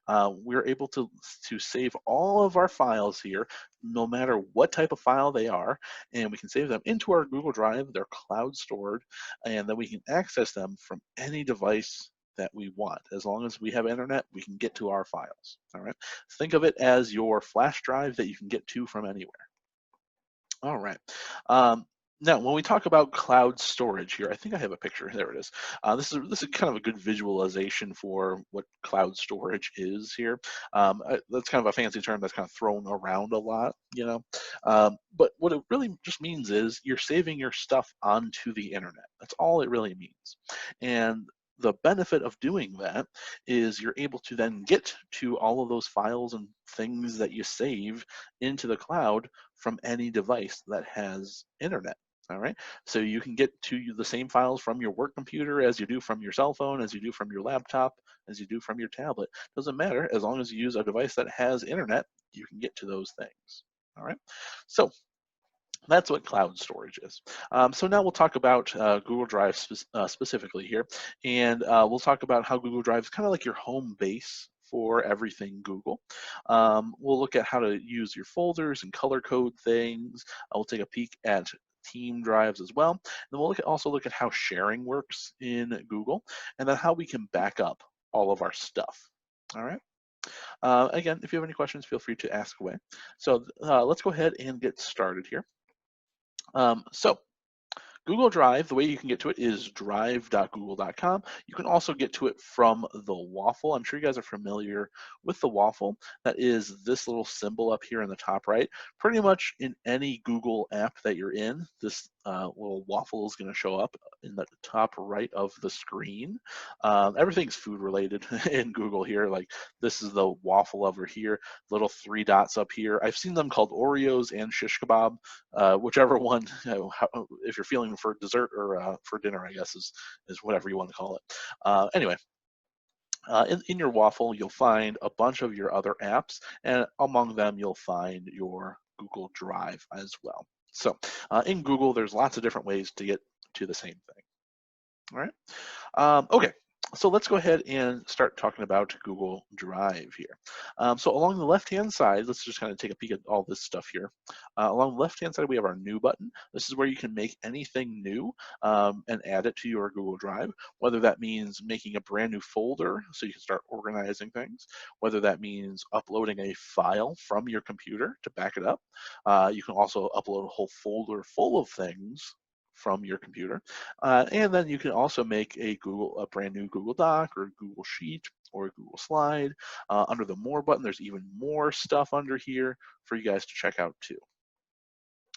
[SPEAKER 1] We're able to save all of our files here, no matter what type of file they are, and we can save them into our Google Drive. They're cloud stored, and then we can access them from any device that we want. As long as we have internet, we can get to our files. All right. Think of it as your flash drive that you can get to from anywhere. All right. Now, when we talk about cloud storage here, I think I have a picture. There it is. This is kind of a good visualization for what cloud storage is here. That's kind of a fancy term that's kind of thrown around a lot. But what it really just means is you're saving your stuff onto the internet. That's all it really means. And the benefit of doing that is you're able to then get to all of those files and things that you save into the cloud from any device that has internet. All right, so you can get to the same files from your work computer as you do from your cell phone, as you do from your laptop, as you do from your tablet. Doesn't matter, as long as you use a device that has internet, you can get to those things. All right, so that's what cloud storage is. So now we'll talk about Google Drive specifically here, and we'll talk about how Google Drive is kind of like your home base for everything Google. We'll look at how to use your folders and color code things. We'll take a peek at team drives as well. And then we'll also look at how sharing works in Google, and then how we can back up all of our stuff. All right. Again, if you have any questions, feel free to ask away. So let's go ahead and get started here. So Google Drive, the way you can get to it is drive.google.com. You can also get to it from the waffle. I'm sure you guys are familiar with the waffle. That is this little symbol up here in the top right. Pretty much in any Google app that you're in, this little waffle is going to show up in the top right of the screen. Everything's food related in Google here. Like this is the waffle over here, little 3 dots up here. I've seen them called Oreos and shish kebab, whichever one, if you're feeling for dessert or for dinner, I guess is whatever you want to call it. Anyway, in your waffle, you'll find a bunch of your other apps, and among them, you'll find your Google Drive as well. So in Google, there's lots of different ways to get to the same thing. All right. Okay. So let's go ahead and start talking about Google Drive here. So along the left-hand side, let's just kind of take a peek at all this stuff here. Along the left-hand side, we have our new button. This is where you can make anything new and add it to your Google Drive, whether that means making a brand new folder so you can start organizing things, whether that means uploading a file from your computer to back it up. You can also upload a whole folder full of things from your computer. And then you can also make a brand new Google Doc or Google Sheet or a Google Slide. Under the More button, there's even more stuff under here for you guys to check out too.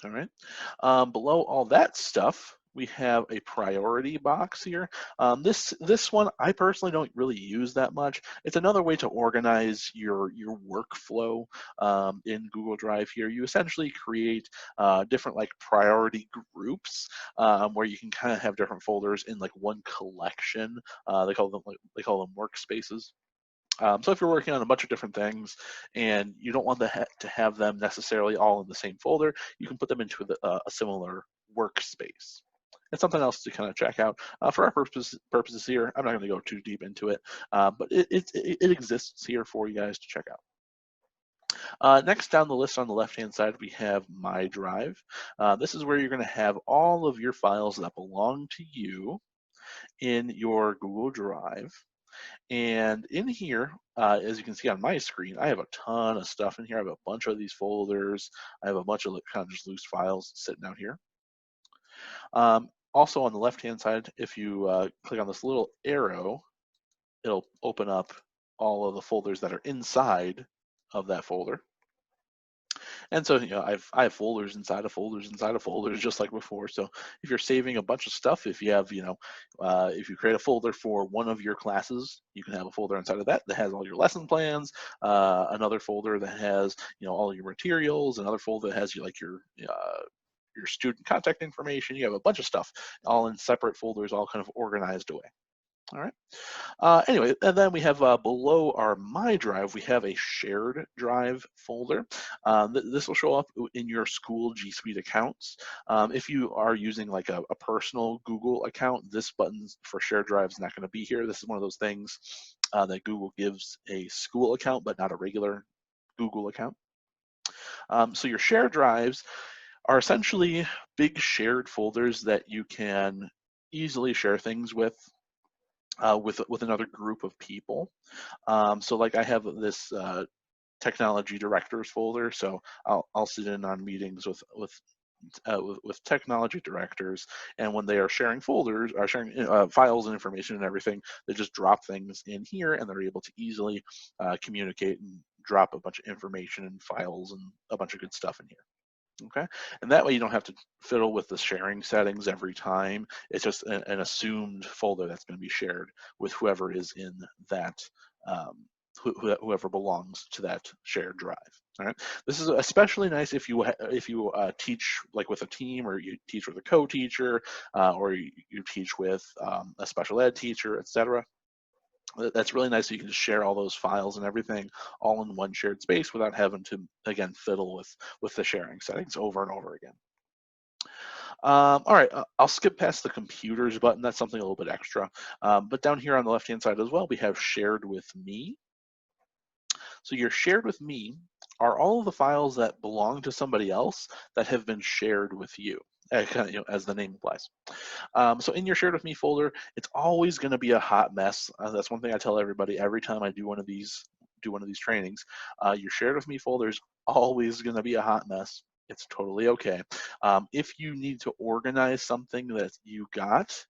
[SPEAKER 1] All right. Below all that stuff, we have a priority box here. This one I personally don't really use that much. It's another way to organize your workflow in Google Drive here. You essentially create different like priority groups where you can kind of have different folders in like one collection. They call them workspaces. So if you're working on a bunch of different things and you don't want to have them necessarily all in the same folder, you can put them into a similar workspace. It's something else to kind of check out. For our purposes here, I'm not going to go too deep into it, but it exists here for you guys to check out. Next down the list on the left-hand side, we have My Drive. This is where you're going to have all of your files that belong to you in your Google Drive. And in here, as you can see on my screen, I have a ton of stuff in here. I have a bunch of these folders. I have a bunch of kind of just loose files sitting out here. Also on the left-hand side, if you click on this little arrow, it'll open up all of the folders that are inside of that folder. And so, I have folders inside of folders inside of folders, just like before. So if you're saving a bunch of stuff, if you have, if you create a folder for one of your classes, you can have a folder inside of that has all your lesson plans, another folder that has, all your materials, another folder that has your student contact information. You have a bunch of stuff all in separate folders, all kind of organized away. All right. Anyway, and then we have below our My Drive, we have a shared drive folder. This will show up in your school G Suite accounts. If you are using like a personal Google account, this button for shared drive is not going to be here. This is one of those things that Google gives a school account, but not a regular Google account. So your shared drives are essentially big shared folders that you can easily share things with another group of people. So like I have this technology directors folder, so I'll sit in on meetings with technology directors, and when they are sharing folders, are sharing files and information and everything, they just drop things in here, and they're able to easily communicate and drop a bunch of information and files and a bunch of good stuff in here. Okay, and that way you don't have to fiddle with the sharing settings every time. It's just an assumed folder that's going to be shared with whoever is in that, whoever belongs to that shared drive. All right, this is especially nice if you teach like with a team, or you teach with a co-teacher, or you teach with a special ed teacher, etc. That's really nice. So you can just share all those files and everything all in one shared space without having to, again, fiddle with the sharing settings over and over again. All right, I'll skip past the computers button. That's something a little bit extra. But down here on the left-hand side as well, we have shared with me. So your shared with me are all of the files that belong to somebody else that have been shared with you. as the name implies. So in your shared with me folder, it's always going to be a hot mess. That's one thing I tell everybody every time I do one of these trainings. Your shared with me folder is always going to be a hot mess. It's totally okay. If you need to organize something that you got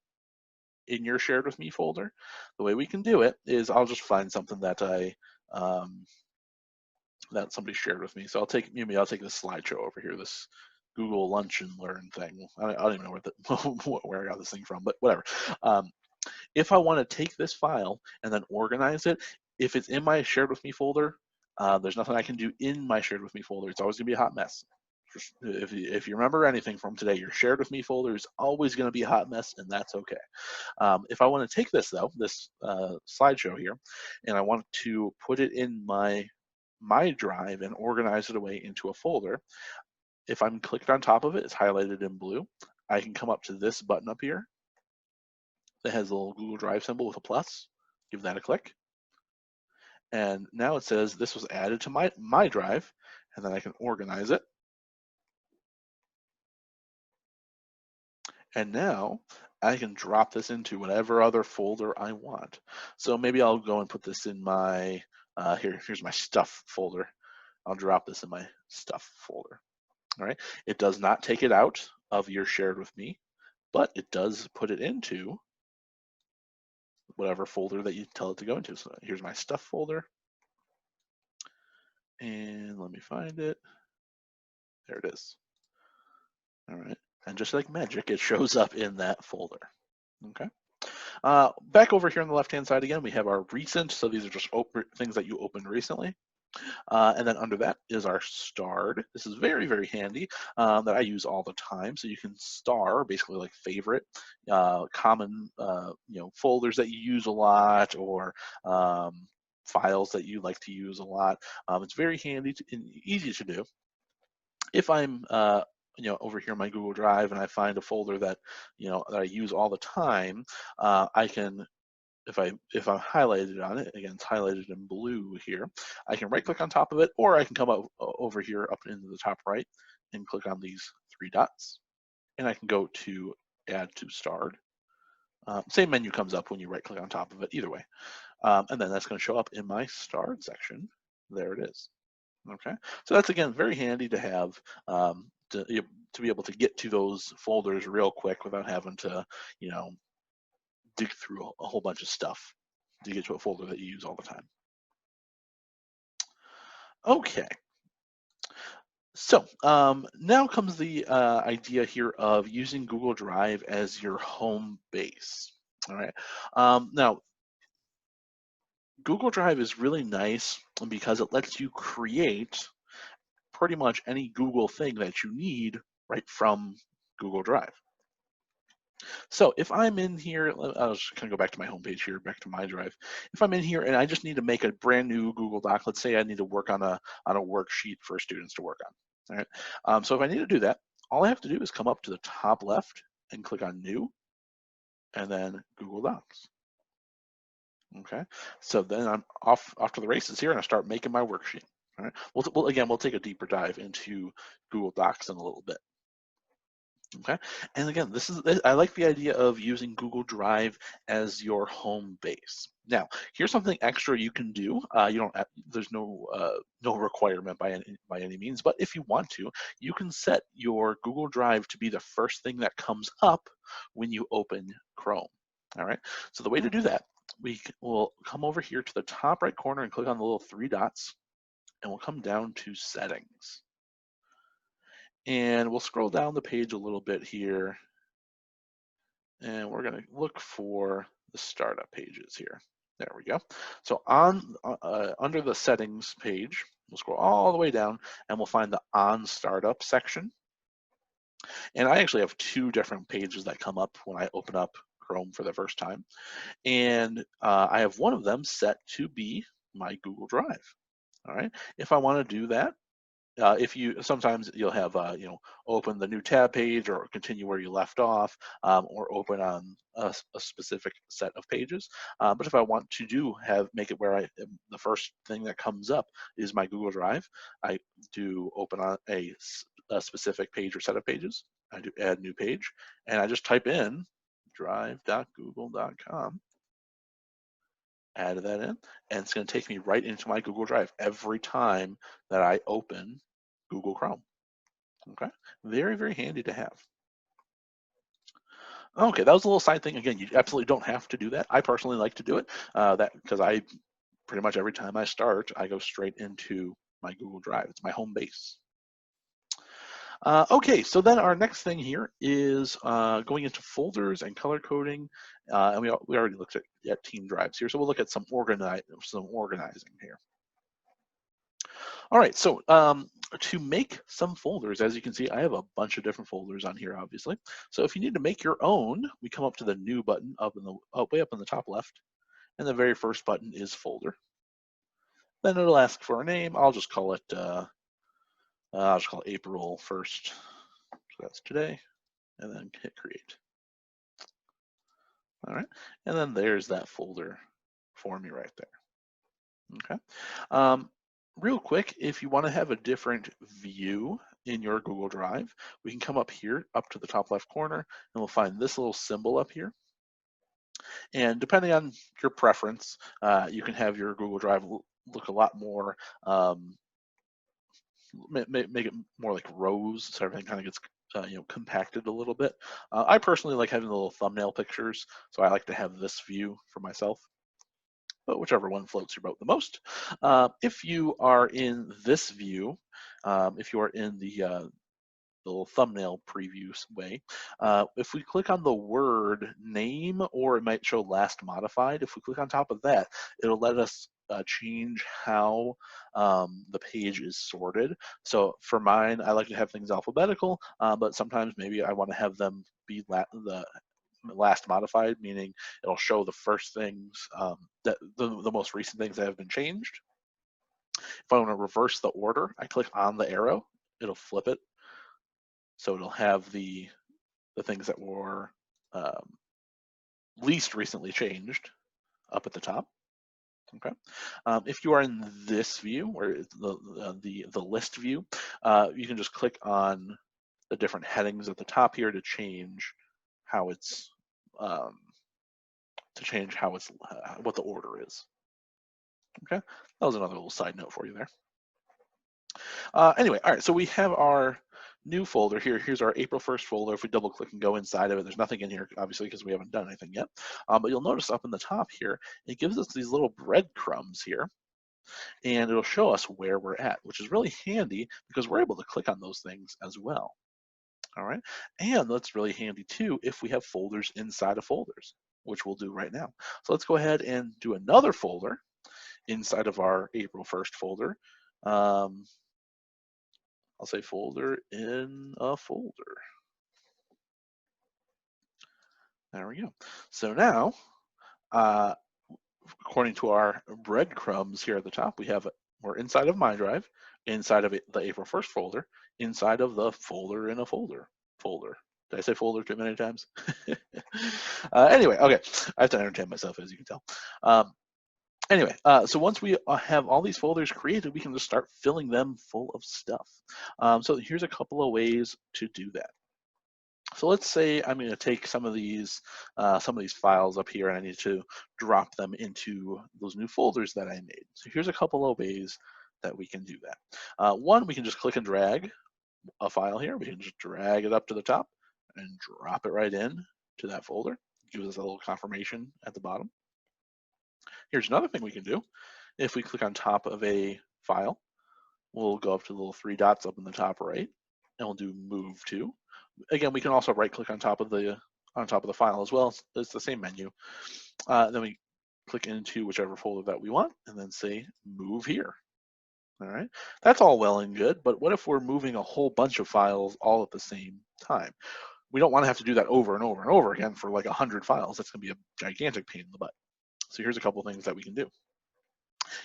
[SPEAKER 1] in your shared with me folder, the way we can do it is I'll just find something that that somebody shared with me. So I'll take this slideshow over here, this Google Lunch and Learn thing. I don't even know where I got this thing from, but whatever. If I want to take this file and then organize it, if it's in my shared with me folder, there's nothing I can do in my shared with me folder. It's always gonna be a hot mess. If you remember anything from today, your shared with me folder is always going to be a hot mess, and that's okay. If I want to take this though, this slideshow here, and I want to put it in my drive and organize it away into a folder, if I'm clicked on top of it, it's highlighted in blue. I can come up to this button up here that has a little Google Drive symbol with a plus. Give that a click. And now it says this was added to my drive, and then I can organize it. And now I can drop this into whatever other folder I want. So maybe I'll go and put this in my, here's my stuff folder. I'll drop this in my stuff folder. All right. It does not take it out of your shared with me, but it does put it into whatever folder that you tell it to go into. So here's my stuff folder. And let me find it. There it is. All right. And just like magic, it shows up in that folder. Okay. Back over here on the left-hand side again, we have our recent. So these are just things that you opened recently. And then under that is our starred. This is very, very handy that I use all the time. So you can star, basically like favorite, common, folders that you use a lot, or files that you like to use a lot. It's very handy and easy to do. If I'm over here in my Google Drive and I find a folder that that I use all the time, I can, if I'm highlighted on it, again, it's highlighted in blue here, I can right click on top of it, or I can come up over here up into the top right and click on these three dots, and I can go to add to starred. Same menu comes up when you right click on top of it, either way. And then that's going to show up in my starred section. There it is. Okay, so that's again very handy to have, to be able to get to those folders real quick without having to dig through a whole bunch of stuff to get to a folder that you use all the time. Okay, so now comes the idea here of using Google Drive as your home base. All right, now Google Drive is really nice because it lets you create pretty much any Google thing that you need right from Google Drive. So if I'm in here, I'll just kind of go back to my homepage here, back to my drive. If I'm in here and I just need to make a brand new Google Doc, let's say I need to work on a worksheet for students to work on. All right. So if I need to do that, all I have to do is come up to the top left and click on New, and then Google Docs. Okay. So then I'm off to the races here, and I start making my worksheet. All right. We'll take a deeper dive into Google Docs in a little bit. Okay, and again, I like the idea of using Google Drive as your home base. Now, here's something extra you can do. You don't. There's no requirement by any means, but if you want to, you can set your Google Drive to be the first thing that comes up when you open Chrome. All right. So the way to do that, we will come over here to the top right corner and click on the little three dots, and we'll come down to Settings. And we'll scroll down the page a little bit here, and we're going to look for the startup pages here. There we go. So under the settings page, we'll scroll all the way down, and we'll find the on startup section. And I actually have two different pages that come up when I open up Chrome for the first time. And I have one of them set to be my Google Drive. All right. If I want to do that, sometimes you'll have open the new tab page or continue where you left off, or open on a specific set of pages. But if I want to make it where the first thing that comes up is my Google Drive, I do open on a specific page or set of pages. I do add new page, and I just type in drive.google.com, add that in, and it's going to take me right into my Google Drive every time that I open Google Chrome. Okay, very, very handy to have. Okay, that was a little side thing. Again, you absolutely don't have to do that. I personally like to do it because I pretty much every time I start, I go straight into my Google Drive. It's my home base. Okay, so then our next thing here is going into folders and color coding, and we already looked at team drives here, so we'll look at some organizing here. All right, so to make some folders, as you can see, I have a bunch of different folders on here, obviously. So if you need to make your own, we come up to the new button way up in the top left, and the very first button is folder. Then it'll ask for a name. I'll just call it April 1st. So that's today, and then hit create. All right, and then there's that folder for me right there. Okay. Real quick, if you want to have a different view in your Google Drive, we can come up here, up to the top left corner, and we'll find this little symbol up here. And depending on your preference, you can have your Google Drive look a lot more, make it more like rows, so everything kind of gets compacted a little bit. I personally like having the little thumbnail pictures, so I like to have this view for myself. But whichever one floats your boat the most. If you are in this view, if you are in the little thumbnail preview way, if we click on the word name, or it might show last modified, if we click on top of that, it'll let us change how the page is sorted. So for mine, I like to have things alphabetical, but sometimes maybe I want to have them be the last modified, meaning it'll show the first things, that the most recent things that have been changed. If I want to reverse the order, I click on the arrow, it'll flip it. So it'll have the things that were least recently changed up at the top. Okay. If you are in this view, where the list view, you can just click on the different headings at the top here to change how it's what the order is. Okay, that was another little side note for you there. Anyway, all right, so we have our new folder here. Here's our April 1st folder. If we double click and go inside of it, there's nothing in here, obviously, because we haven't done anything yet. But you'll notice up in the top here, it gives us these little breadcrumbs here, and it'll show us where we're at, which is really handy because we're able to click on those things as well. All right, and that's really handy too if we have folders inside of folders, which we'll do right now. So let's go ahead and do another folder inside of our April 1st folder. I'll say folder in a folder. There we go. So now, according to our breadcrumbs here at the top, we're inside of my drive, inside of the April 1st folder, inside of the folder in a folder. Did I say folder too many times? Anyway, okay, I have to entertain myself, as you can tell. Anyway, so once we have all these folders created, we can just start filling them full of stuff. So here's a couple of ways to do that. So let's say I'm going to take some of these files up here, and I need to drop them into those new folders that I made. So here's a couple of ways that we can do that. One, we can just click and drag a file here. We can just drag it up to the top and drop it right in to that folder. Gives us a little confirmation at the bottom. Here's another thing we can do. If we click on top of a file, we'll go up to the little three dots up in the top right, and we'll do move to. Again, we can also right click on top of the file as well. It's the same menu. Then we click into whichever folder that we want, and then say move here. All right, that's all well and good, but what if we're moving a whole bunch of files all at the same time? We don't want to have to do that over and over and over again for like 100 files. That's going to be a gigantic pain in the butt. So here's a couple of things that we can do.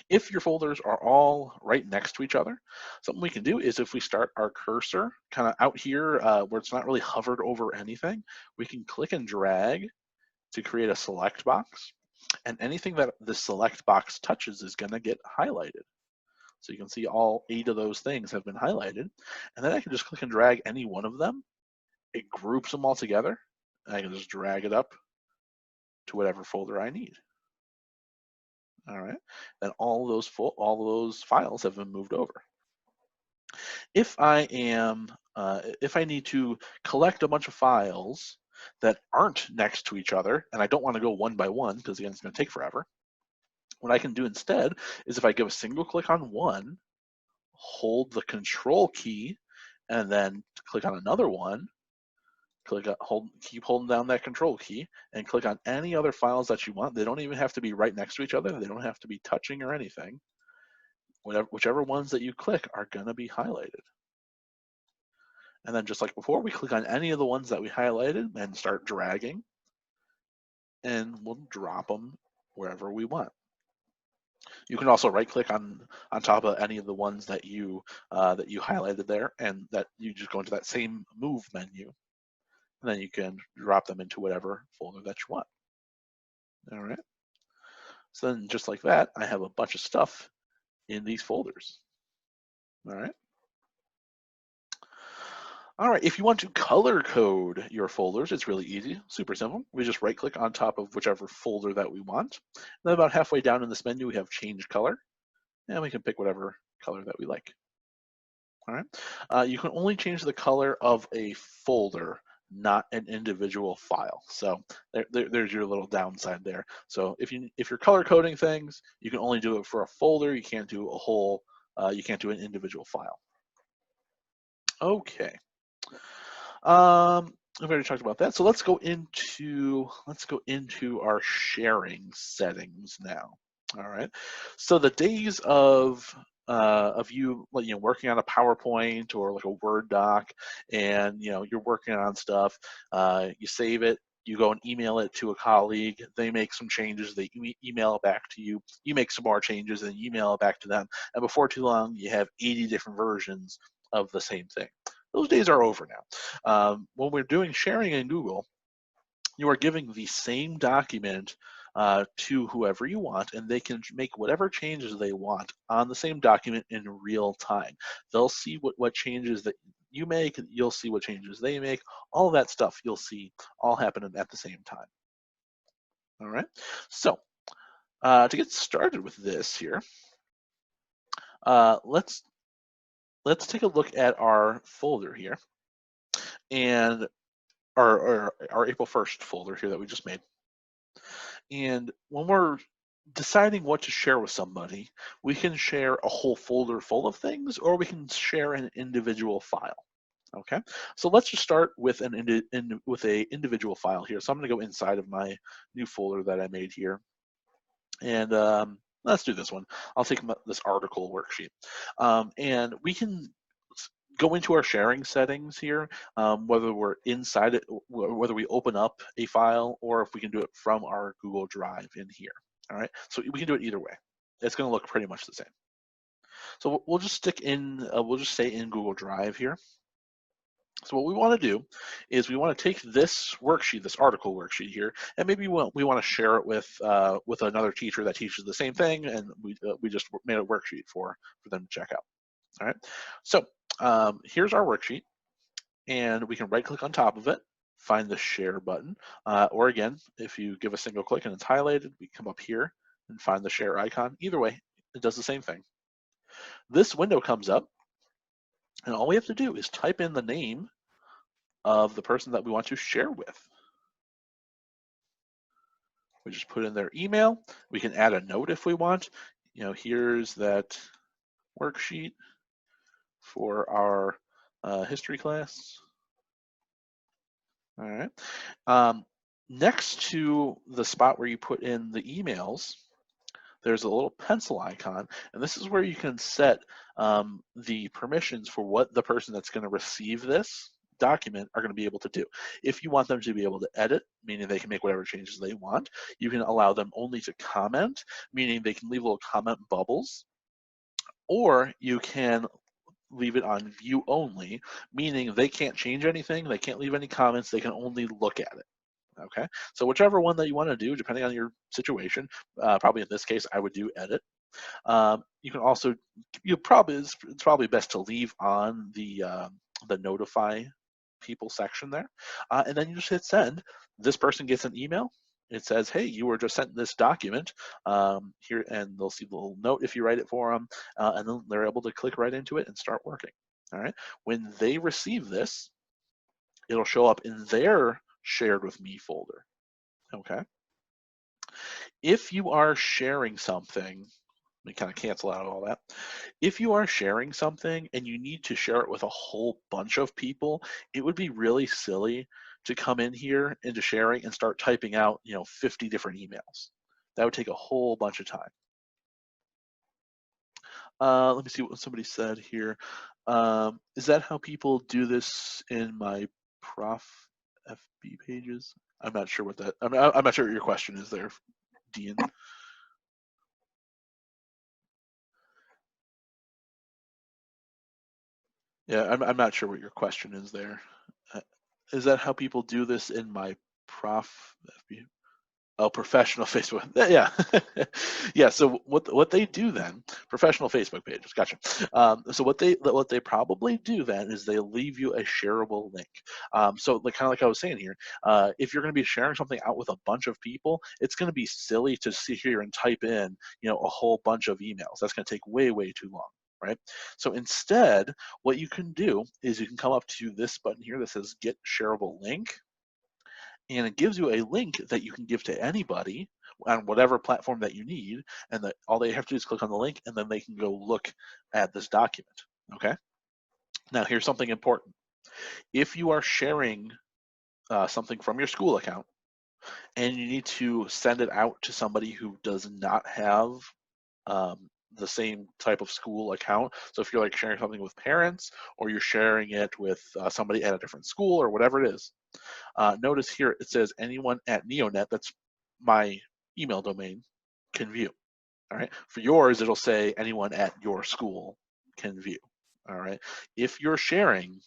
[SPEAKER 1] If your folders are all right next to each other, something we can do is if we start our cursor kind of out here where it's not really hovered over anything, we can click and drag to create a select box, and anything that the select box touches is going to get highlighted. So you can see all 8 of those things have been highlighted, and then I can just click and drag any one of them, it groups them all together, and I can just drag it up to whatever folder I need. All right, and all those files have been moved over. If I need to collect a bunch of files that aren't next to each other, and I don't want to go one by one because again, it's going to take forever. What I can do instead is if I give a single click on one, hold the control key, and then click on another one, keep holding down that control key, and click on any other files that you want. They don't even have to be right next to each other. They don't have to be touching or anything. Whichever ones that you click are going to be highlighted. And then just like before, we click on any of the ones that we highlighted and start dragging, and we'll drop them wherever we want. You can also right-click on top of any of the ones that you highlighted there, and that you just go into that same move menu, and then you can drop them into whatever folder that you want. All right. So then, just like that, I have a bunch of stuff in these folders. All right. All right, if you want to color code your folders, it's really easy, super simple. We just right click on top of whichever folder that we want. And then about halfway down in this menu, we have change color, and we can pick whatever color that we like. All right, you can only change the color of a folder, not an individual file. So there's your little downside there. So if you're color coding things, you can only do it for a folder. You can't do a whole, you can't do an individual file. Okay. I've already talked about that. So let's go into our sharing settings now. All right. So the days of you working on a PowerPoint or like a Word doc, and you're working on stuff, you save it, you go and email it to a colleague, they make some changes, they email it back to you, you make some more changes and email it back to them, and before too long you have 80 different versions of the same thing. Those days are over now. When we're doing sharing in Google, you are giving the same document to whoever you want, and they can make whatever changes they want on the same document in real time. They'll see what changes that you make, and you'll see what changes they make. All of that stuff you'll see all happening at the same time. All right. So to get started with this here, let's take a look at our folder here, and our April 1st folder here that we just made. And when we're deciding what to share with somebody, we can share a whole folder full of things, or we can share an individual file. Okay, so let's just start with an individual file here. So I'm going to go inside of my new folder that I made here, and let's do this one. I'll take this article worksheet, and we can go into our sharing settings here, whether we're inside it, whether we open up a file, or if we can do it from our Google Drive in here. All right, so we can do it either way. It's going to look pretty much the same. So we'll just stick in, we'll just stay in Google Drive here. So what we want to do is we want to take this worksheet, this article worksheet here, and maybe we want to share it with another teacher that teaches the same thing, and we just made a worksheet for them to check out. All right, so here's our worksheet, and we can right click on top of it, find the share button, or again, if you give a single click and it's highlighted, we come up here and find the share icon. Either way, it does the same thing. This window comes up, and all we have to do is type in the name of the person that we want to share with. We just put in their email. We can add a note if we want. Here's that worksheet for our history class. All right. Next to the spot where you put in the emails, there's a little pencil icon, and this is where you can set the permissions for what the person that's going to receive this document are going to be able to do. If you want them to be able to edit, meaning they can make whatever changes they want, you can allow them only to comment, meaning they can leave little comment bubbles, or you can leave it on view only, meaning they can't change anything, they can't leave any comments, they can only look at it. Okay, so whichever one that you want to do, depending on your situation, probably in this case, I would do edit. You can also, it's probably best to leave on the notify people section there, and then you just hit send. This person gets an email. It says, hey, you were just sent this document here, and they'll see the little note if you write it for them, and then they're able to click right into it and start working. All right. When they receive this, it'll show up in their shared with me folder. Okay. If you are sharing something, let me kind of cancel out all that. If you are sharing something and you need to share it with a whole bunch of people, it would be really silly to come in here into sharing and start typing out, 50 different emails. That would take a whole bunch of time. Let me see what somebody said here. Is that how people do this in my Prof FB pages? I'm not sure what that. I'm not sure what your question is there, Dean. Yeah, I'm not sure what your question is there. Is that how people do this in my Prof FB? Oh, professional Facebook. Yeah, yeah. So what they do then? Professional Facebook pages. Gotcha. So what they probably do then is they leave you a shareable link. So kind of like I was saying here, if you're going to be sharing something out with a bunch of people, it's going to be silly to sit here and type in a whole bunch of emails. That's going to take way too long. Right? So instead, what you can do is you can come up to this button here that says Get Shareable Link, and it gives you a link that you can give to anybody on whatever platform that you need, and that all they have to do is click on the link, and then they can go look at this document. Okay. Now here's something important. If you are sharing something from your school account and you need to send it out to somebody who does not have the same type of school account. So if you're like sharing something with parents, or you're sharing it with somebody at a different school, or whatever it is, notice here it says anyone at Neonet, that's my email domain, can view. All right. For yours, it'll say anyone at your school can view. All right. If you're sharing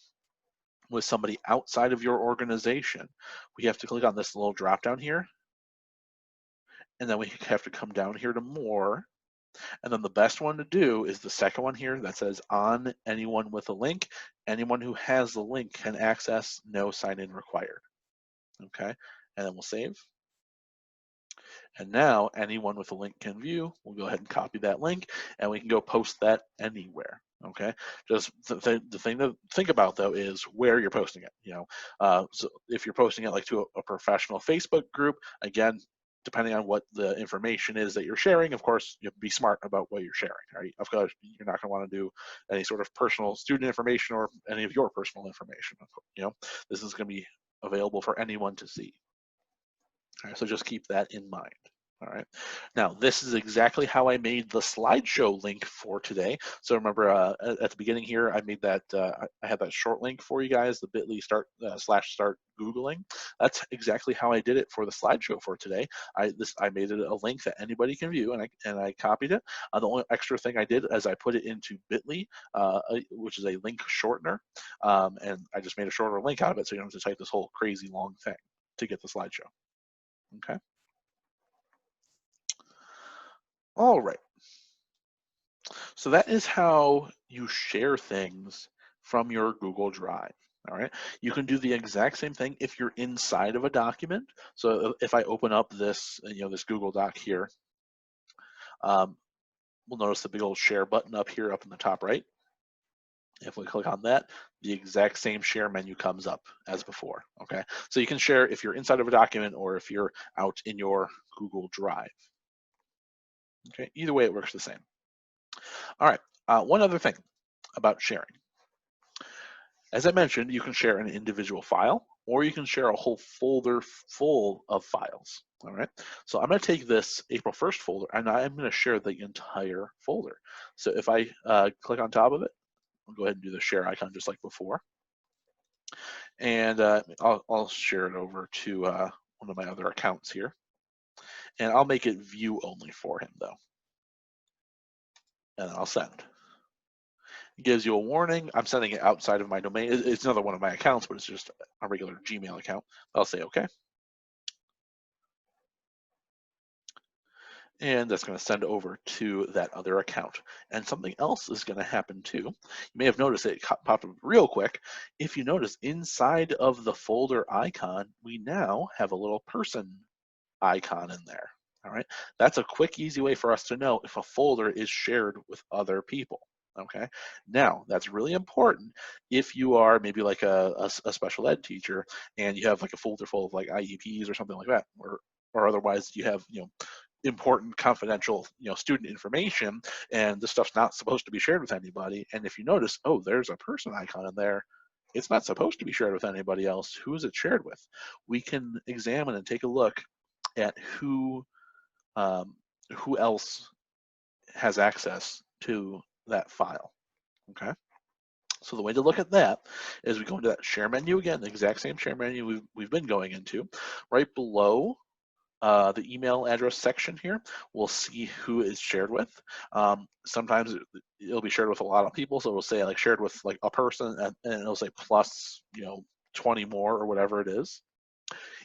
[SPEAKER 1] with somebody outside of your organization, we have to click on this little drop down here, and then we have to come down here to more. And then the best one to do is the second one here that says on anyone with a link. Anyone who has the link can access, no sign in required. Okay, and then we'll save. And now anyone with a link can view. We'll go ahead and copy that link, and we can go post that anywhere. Okay, just the thing to think about though is where you're posting it. So if you're posting it like to a professional Facebook group, again, depending on what the information is that you're sharing, of course, you have to be smart about what you're sharing, right? Of course, you're not going to want to do any sort of personal student information or any of your personal information. This is going to be available for anyone to see. All right, so just keep that in mind. All right. Now, this is exactly how I made the slideshow link for today. So remember at the beginning here, I made that, I had that short link for you guys, the bit.ly /start Googling. That's exactly how I did it for the slideshow for today. I made it a link that anybody can view, and I copied it. The only extra thing I did is I put it into bit.ly, which is a link shortener, and I just made a shorter link out of it so you don't have to type this whole crazy long thing to get the slideshow. Okay. All right. So that is how you share things from your Google Drive. All right. You can do the exact same thing if you're inside of a document. So if I open up this, this Google Doc here, we'll notice the big old share button up here up in the top right. If we click on that, the exact same share menu comes up as before. Okay. So you can share if you're inside of a document or if you're out in your Google Drive. Okay. Either way, it works the same. All right. One other thing about sharing. As I mentioned, you can share an individual file, or you can share a whole folder full of files. All right. So I'm going to take this April 1st folder, and I'm going to share the entire folder. So if I click on top of it, I'll go ahead and do the share icon just like before. And I'll share it over to one of my other accounts here. And I'll make it view only for him, though. And then I'll send. It gives you a warning. I'm sending it outside of my domain. It's another one of my accounts, but it's just a regular Gmail account. I'll say okay. and that's going to send over to that other account. And something else is going to happen too. You may have noticed it popped up real quick. If you notice, inside of the folder icon, we now have a little person icon in there. All right, that's a quick, easy way for us to know if a folder is shared with other people. Okay, now that's really important if you are maybe like a special ed teacher and you have like a folder full of like IEPs or something like that, or otherwise you have important confidential student information, and this stuff's not supposed to be shared with anybody. And if you notice, oh, there's a person icon in there, it's not supposed to be shared with anybody else. Who is it shared with? We can examine and take a look at who else has access to that file. Okay, so the way to look at that is we go into that share menu again, the exact same share menu we've been going into. Right below the email address section here, we'll see who is shared with. Sometimes it'll be shared with a lot of people, so it'll say like shared with like a person, and it'll say plus 20 more or whatever it is.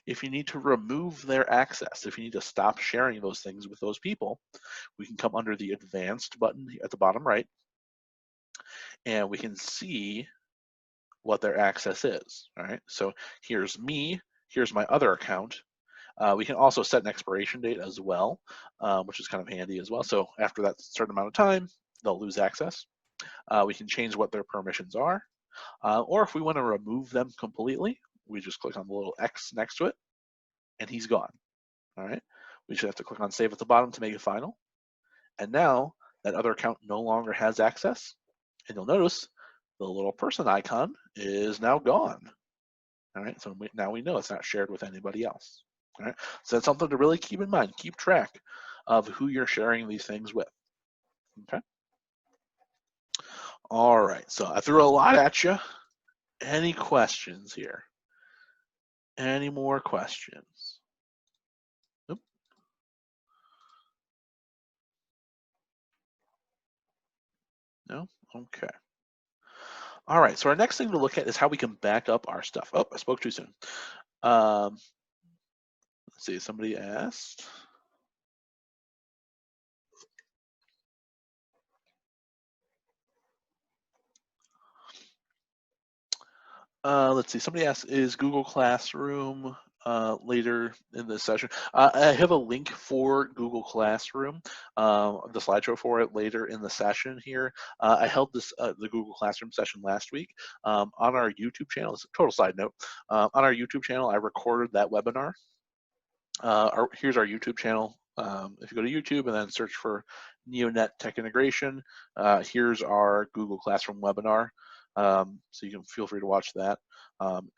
[SPEAKER 1] If you need to remove their access, if you need to stop sharing those things with those people, we can come under the advanced button at the bottom right, and we can see what their access is. All right, so here's me, here's my other account. We can also set an expiration date as well, which is kind of handy as well. So after that certain amount of time, they'll lose access. We can change what their permissions are, or if we want to remove them completely, we just click on the little X next to it, and he's gone. All right, we should have to click on Save at the bottom to make it final. And now that other account no longer has access, and you'll notice the little person icon is now gone. All right, so now we know it's not shared with anybody else. All right, so that's something to really keep in mind. Keep track of who you're sharing these things with. Okay. All right, so I threw a lot at you. Any questions here? Any more questions? Nope. No? Okay. All right, so our next thing to look at is how we can back up our stuff. Oh, I spoke too soon. Let's see, somebody asked. Let's see, somebody asked, is Google Classroom later in this session? I have a link for Google Classroom, the slideshow for it later in the session here. I held this the Google Classroom session last week on our YouTube channel. It's a total side note. On our YouTube channel, I recorded that webinar. Here's our YouTube channel. If you go to YouTube and then search for Neonet Tech Integration, here's our Google Classroom webinar. So you can feel free to watch that.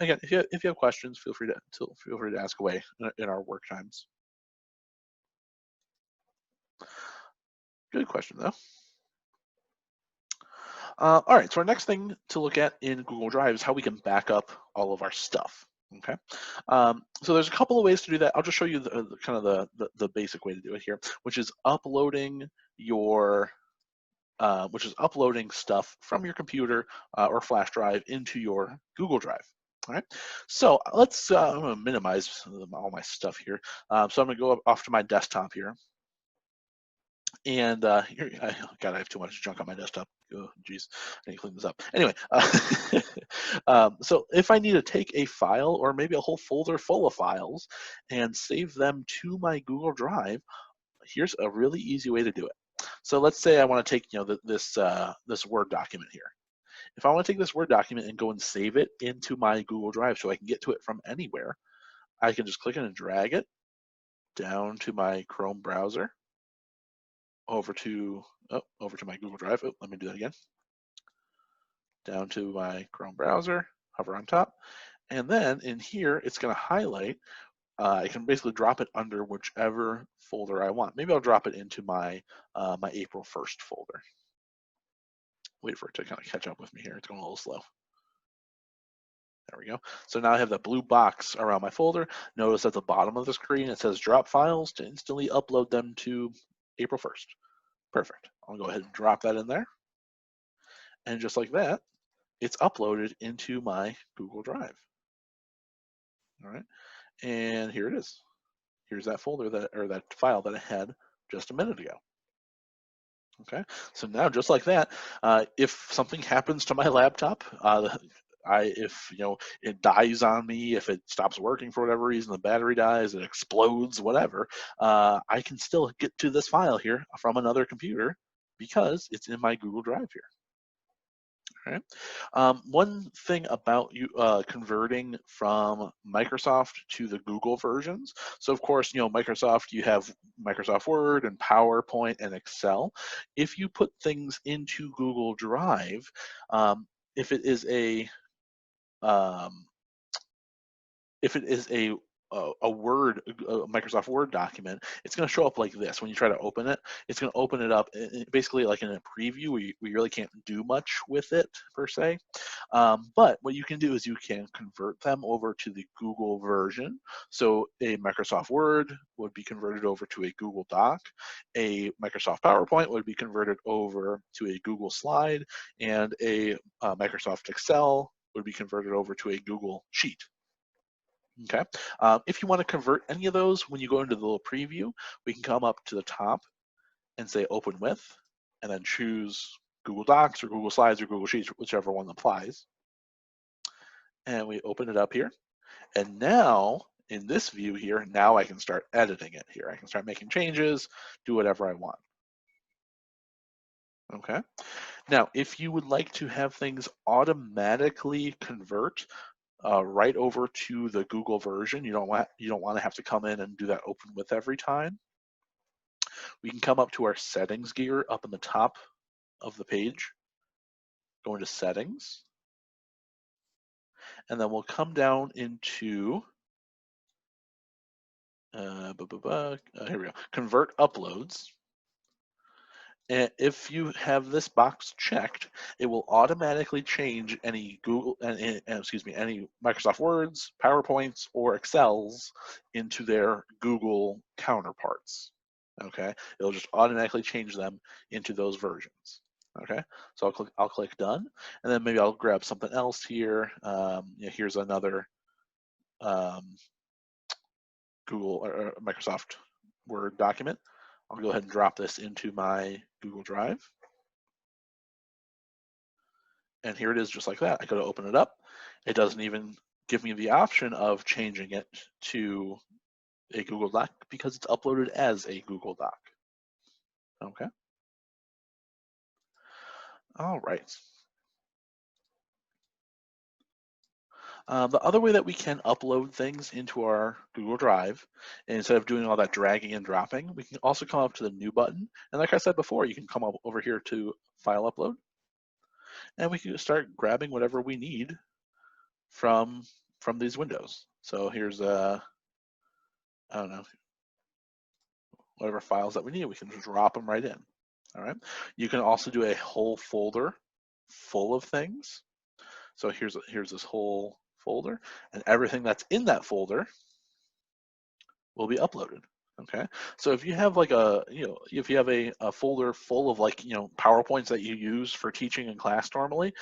[SPEAKER 1] Again, if you have questions, feel free to ask away in our work times. Good question though. All right, so our next thing to look at in Google Drive is how we can back up all of our stuff. Okay, so there's a couple of ways to do that. I'll just show you the basic way to do it here, which is uploading uploading stuff from your computer or flash drive into your Google Drive. All right, so let's I'm going to minimize all my stuff here. So I'm going to go off to my desktop here. And here, God, I have too much junk on my desktop. Oh, geez, I need to clean this up. Anyway, so if I need to take a file or maybe a whole folder full of files and save them to my Google Drive, here's a really easy way to do it. So let's say I want to take this Word document here. If I want to take this Word document and go and save it into my Google Drive so I can get to it from anywhere, I can just click it and drag it down to my Chrome browser. Over to my Google Drive. Oh, let me do that again. Down to my Chrome browser, hover on top, and then in here it's going to highlight. I can basically drop it under whichever folder I want. Maybe I'll drop it into my my April 1st folder. Wait for it to kind of catch up with me here. It's going a little slow. There we go. So now I have that blue box around my folder. Notice at the bottom of the screen it says drop files to instantly upload them to April 1st. Perfect. I'll go ahead and drop that in there. And just like that, it's uploaded into my Google Drive. All right. And here it is. Here's that folder or that file that I had just a minute ago. Okay, so now just like that, if something happens to my laptop, if it dies on me, if it stops working for whatever reason, the battery dies, it explodes, whatever, I can still get to this file here from another computer because it's in my Google Drive here. All right. One thing about you converting from Microsoft to the Google versions. So of course, Microsoft, you have Microsoft Word and PowerPoint and Excel. If you put things into Google Drive, if it is a um, if it is a Word, a Microsoft Word document, it's going to show up like this. When you try to open it, it's going to open it up basically like in a preview where you really can't do much with it per se. But what you can do is you can convert them over to the Google version. So a Microsoft Word would be converted over to a Google Doc. A Microsoft PowerPoint would be converted over to a Google Slide, and a Microsoft Excel would be converted over to a Google Sheet. Okay. If you want to convert any of those, when you go into the little preview, we can come up to the top and say Open With, and then choose Google Docs or Google Slides or Google Sheets, whichever one applies. And we open it up here. And now, in this view here, now I can start editing it here. I can start making changes, do whatever I want. Okay. Now, if you would like to have things automatically convert right over to the Google version, you don't want to have to come in and do that open with every time. We can come up to our settings gear up in the top of the page, go into settings, and then we'll come down into here we go, convert uploads. And if you have this box checked, it will automatically change any any Microsoft Words, PowerPoints, or Excels into their Google counterparts. Okay, it'll just automatically change them into those versions. Okay, so I'll click done, and then maybe I'll grab something else here. Here's another Google or Microsoft Word document. I'll go ahead and drop this into my Google Drive. And here it is just like that. I go to open it up. It doesn't even give me the option of changing it to a Google Doc because it's uploaded as a Google Doc. Okay. All right. The other way that we can upload things into our Google Drive, and instead of doing all that dragging and dropping, we can also come up to the new button. And like I said before, you can come up over here to File Upload, and we can start grabbing whatever we need from these windows. So here's I don't know, whatever files that we need, we can just drop them right in. All right. You can also do a whole folder full of things. So here's this whole folder, and everything that's in that folder will be uploaded. Okay, so if you have like if you have a folder full of like PowerPoints that you use for teaching in class normally,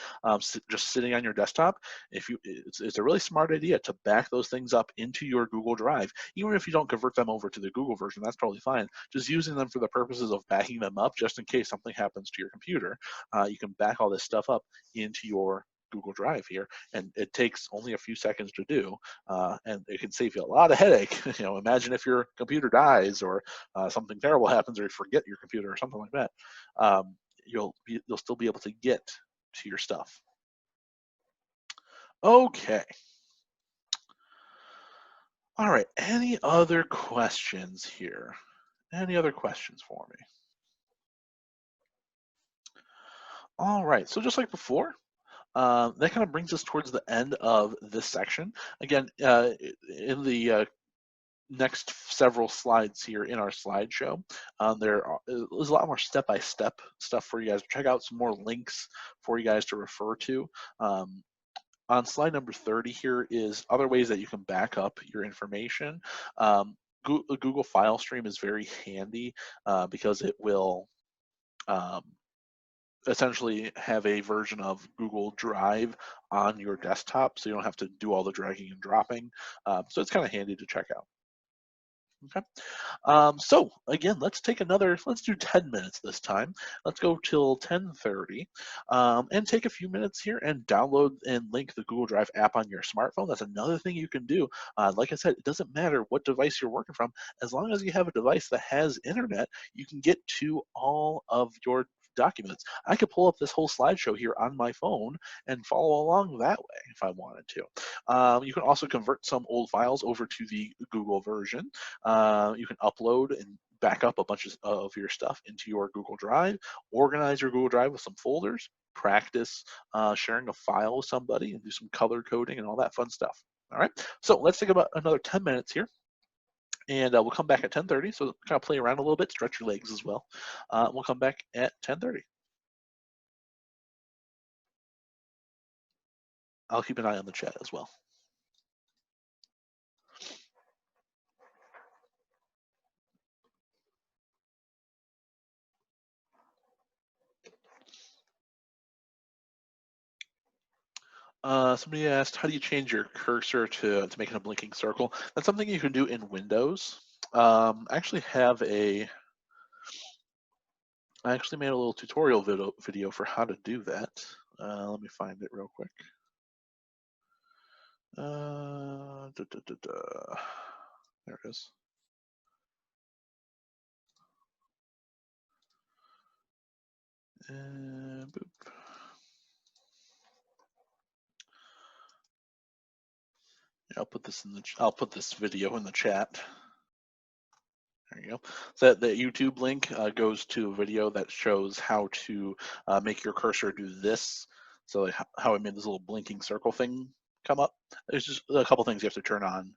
[SPEAKER 1] just sitting on your desktop, it's a really smart idea to back those things up into your Google Drive. Even if you don't convert them over to the Google version, that's totally fine. Just using them for the purposes of backing them up, just in case something happens to your computer, you can back all this stuff up into your Google Drive here, and it takes only a few seconds to do, and it can save you a lot of headache. Imagine if your computer dies or something terrible happens, or you forget your computer or something like that. You'll still be able to get to your stuff. Okay. All right. Any other questions here? Any other questions for me? All right. So just like before, that kind of brings us towards the end of this section. Again, in the next several slides here in our slideshow, there's a lot more step-by-step stuff for you guys to check out, some more links for you guys to refer to. On slide number 30 here is other ways that you can back up your information. Google File Stream is very handy because it will essentially have a version of Google Drive on your desktop, so you don't have to do all the dragging and dropping. So it's kind of handy to check out. Okay. So again, let's do 10 minutes this time. Let's go till 10:30, and take a few minutes here and download and link the Google Drive app on your smartphone. That's another thing you can do. Like I said, it doesn't matter what device you're working from, as long as you have a device that has internet, you can get to all of your documents. I could pull up this whole slideshow here on my phone and follow along that way if I wanted to. You can also convert some old files over to the Google version. You can upload and back up a bunch of your stuff into your Google Drive, organize your Google Drive with some folders, practice sharing a file with somebody, and do some color coding and all that fun stuff. All right, so let's take about another 10 minutes here, and we'll come back at 10:30. So kind of play around a little bit, stretch your legs as well. We'll come back at 10:30. I'll keep an eye on the chat as well. Somebody asked, how do you change your cursor to make it a blinking circle? That's something you can do in Windows. I actually made a little tutorial video for how to do that. Let me find it real quick. There it is. And boop. I'll put this video in the chat. There you go. So the YouTube link goes to a video that shows how to make your cursor do this. So like how I made this little blinking circle thing come up. There's just a couple things you have to turn on.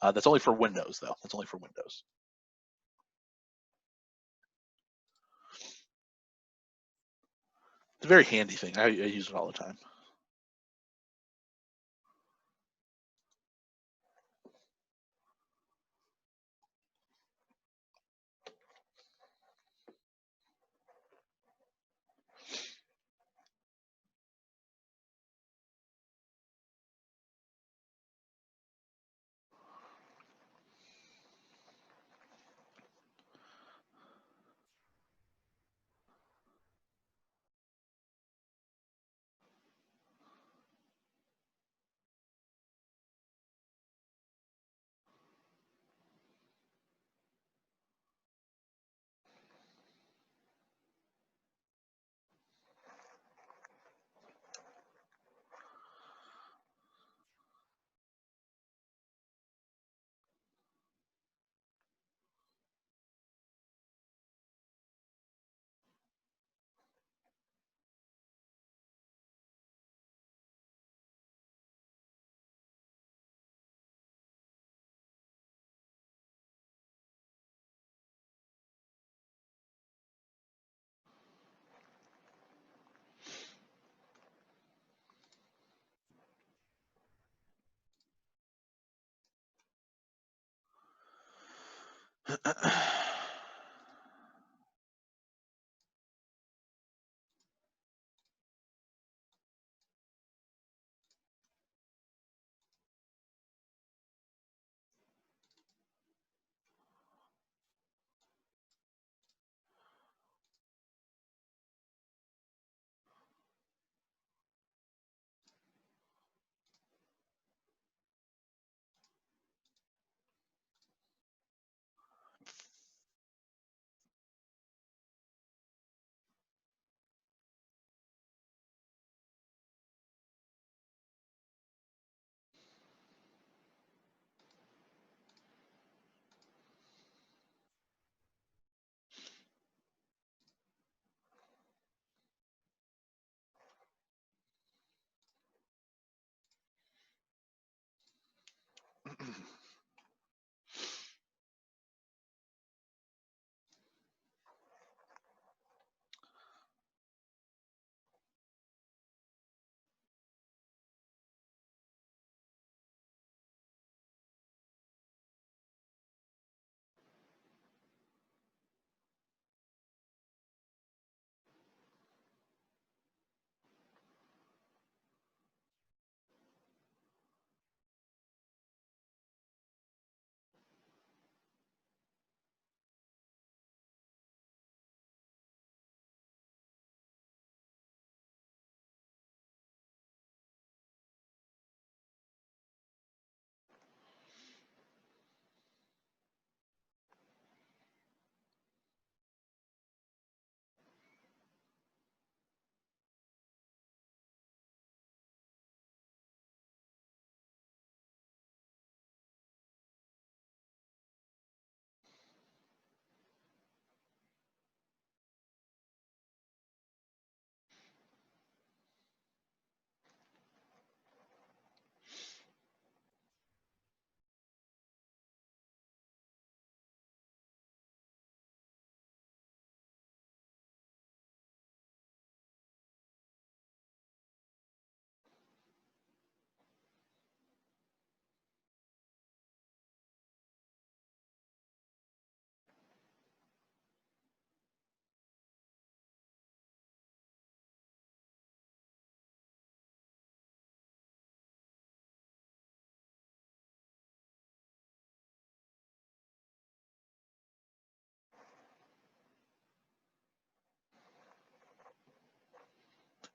[SPEAKER 1] That's only for Windows, though. That's only for Windows. It's a very handy thing. I use it all the time.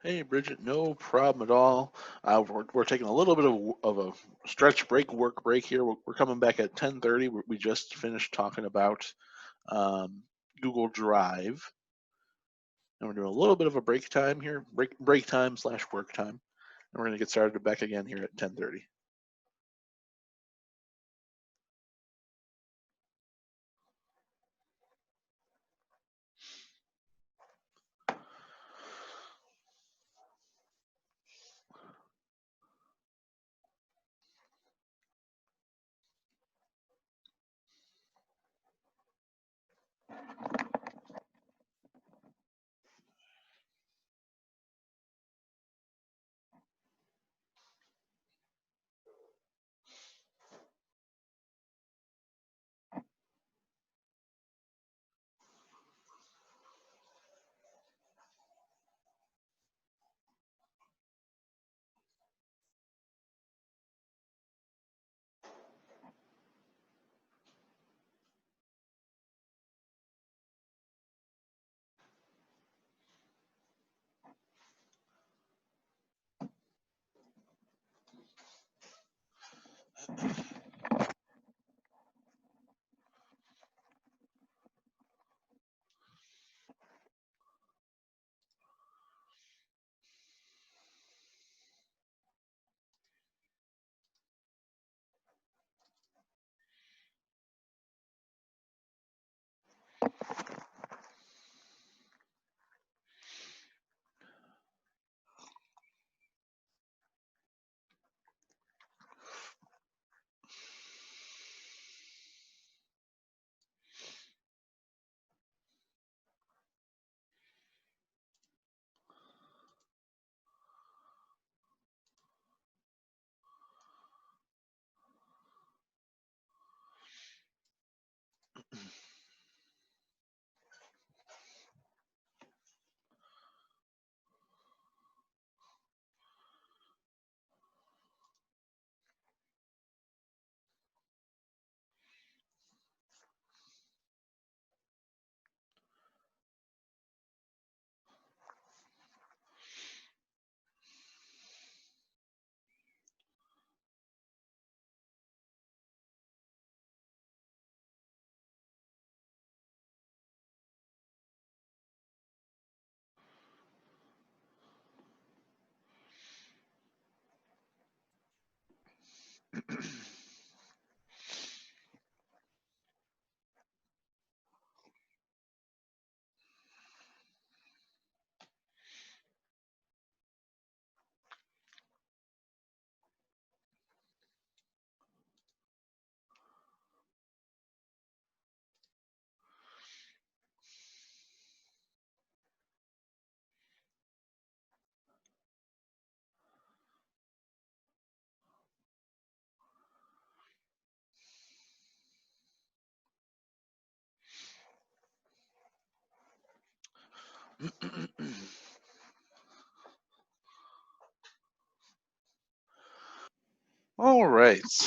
[SPEAKER 1] Hey, Bridget, no problem at all. We're taking a little bit of a stretch break, work break here. We're coming back at 10:30. We just finished talking about Google Drive, and we're doing a little bit of a break time here, break time / work time, and we're going to get started back again here at 10:30. All right.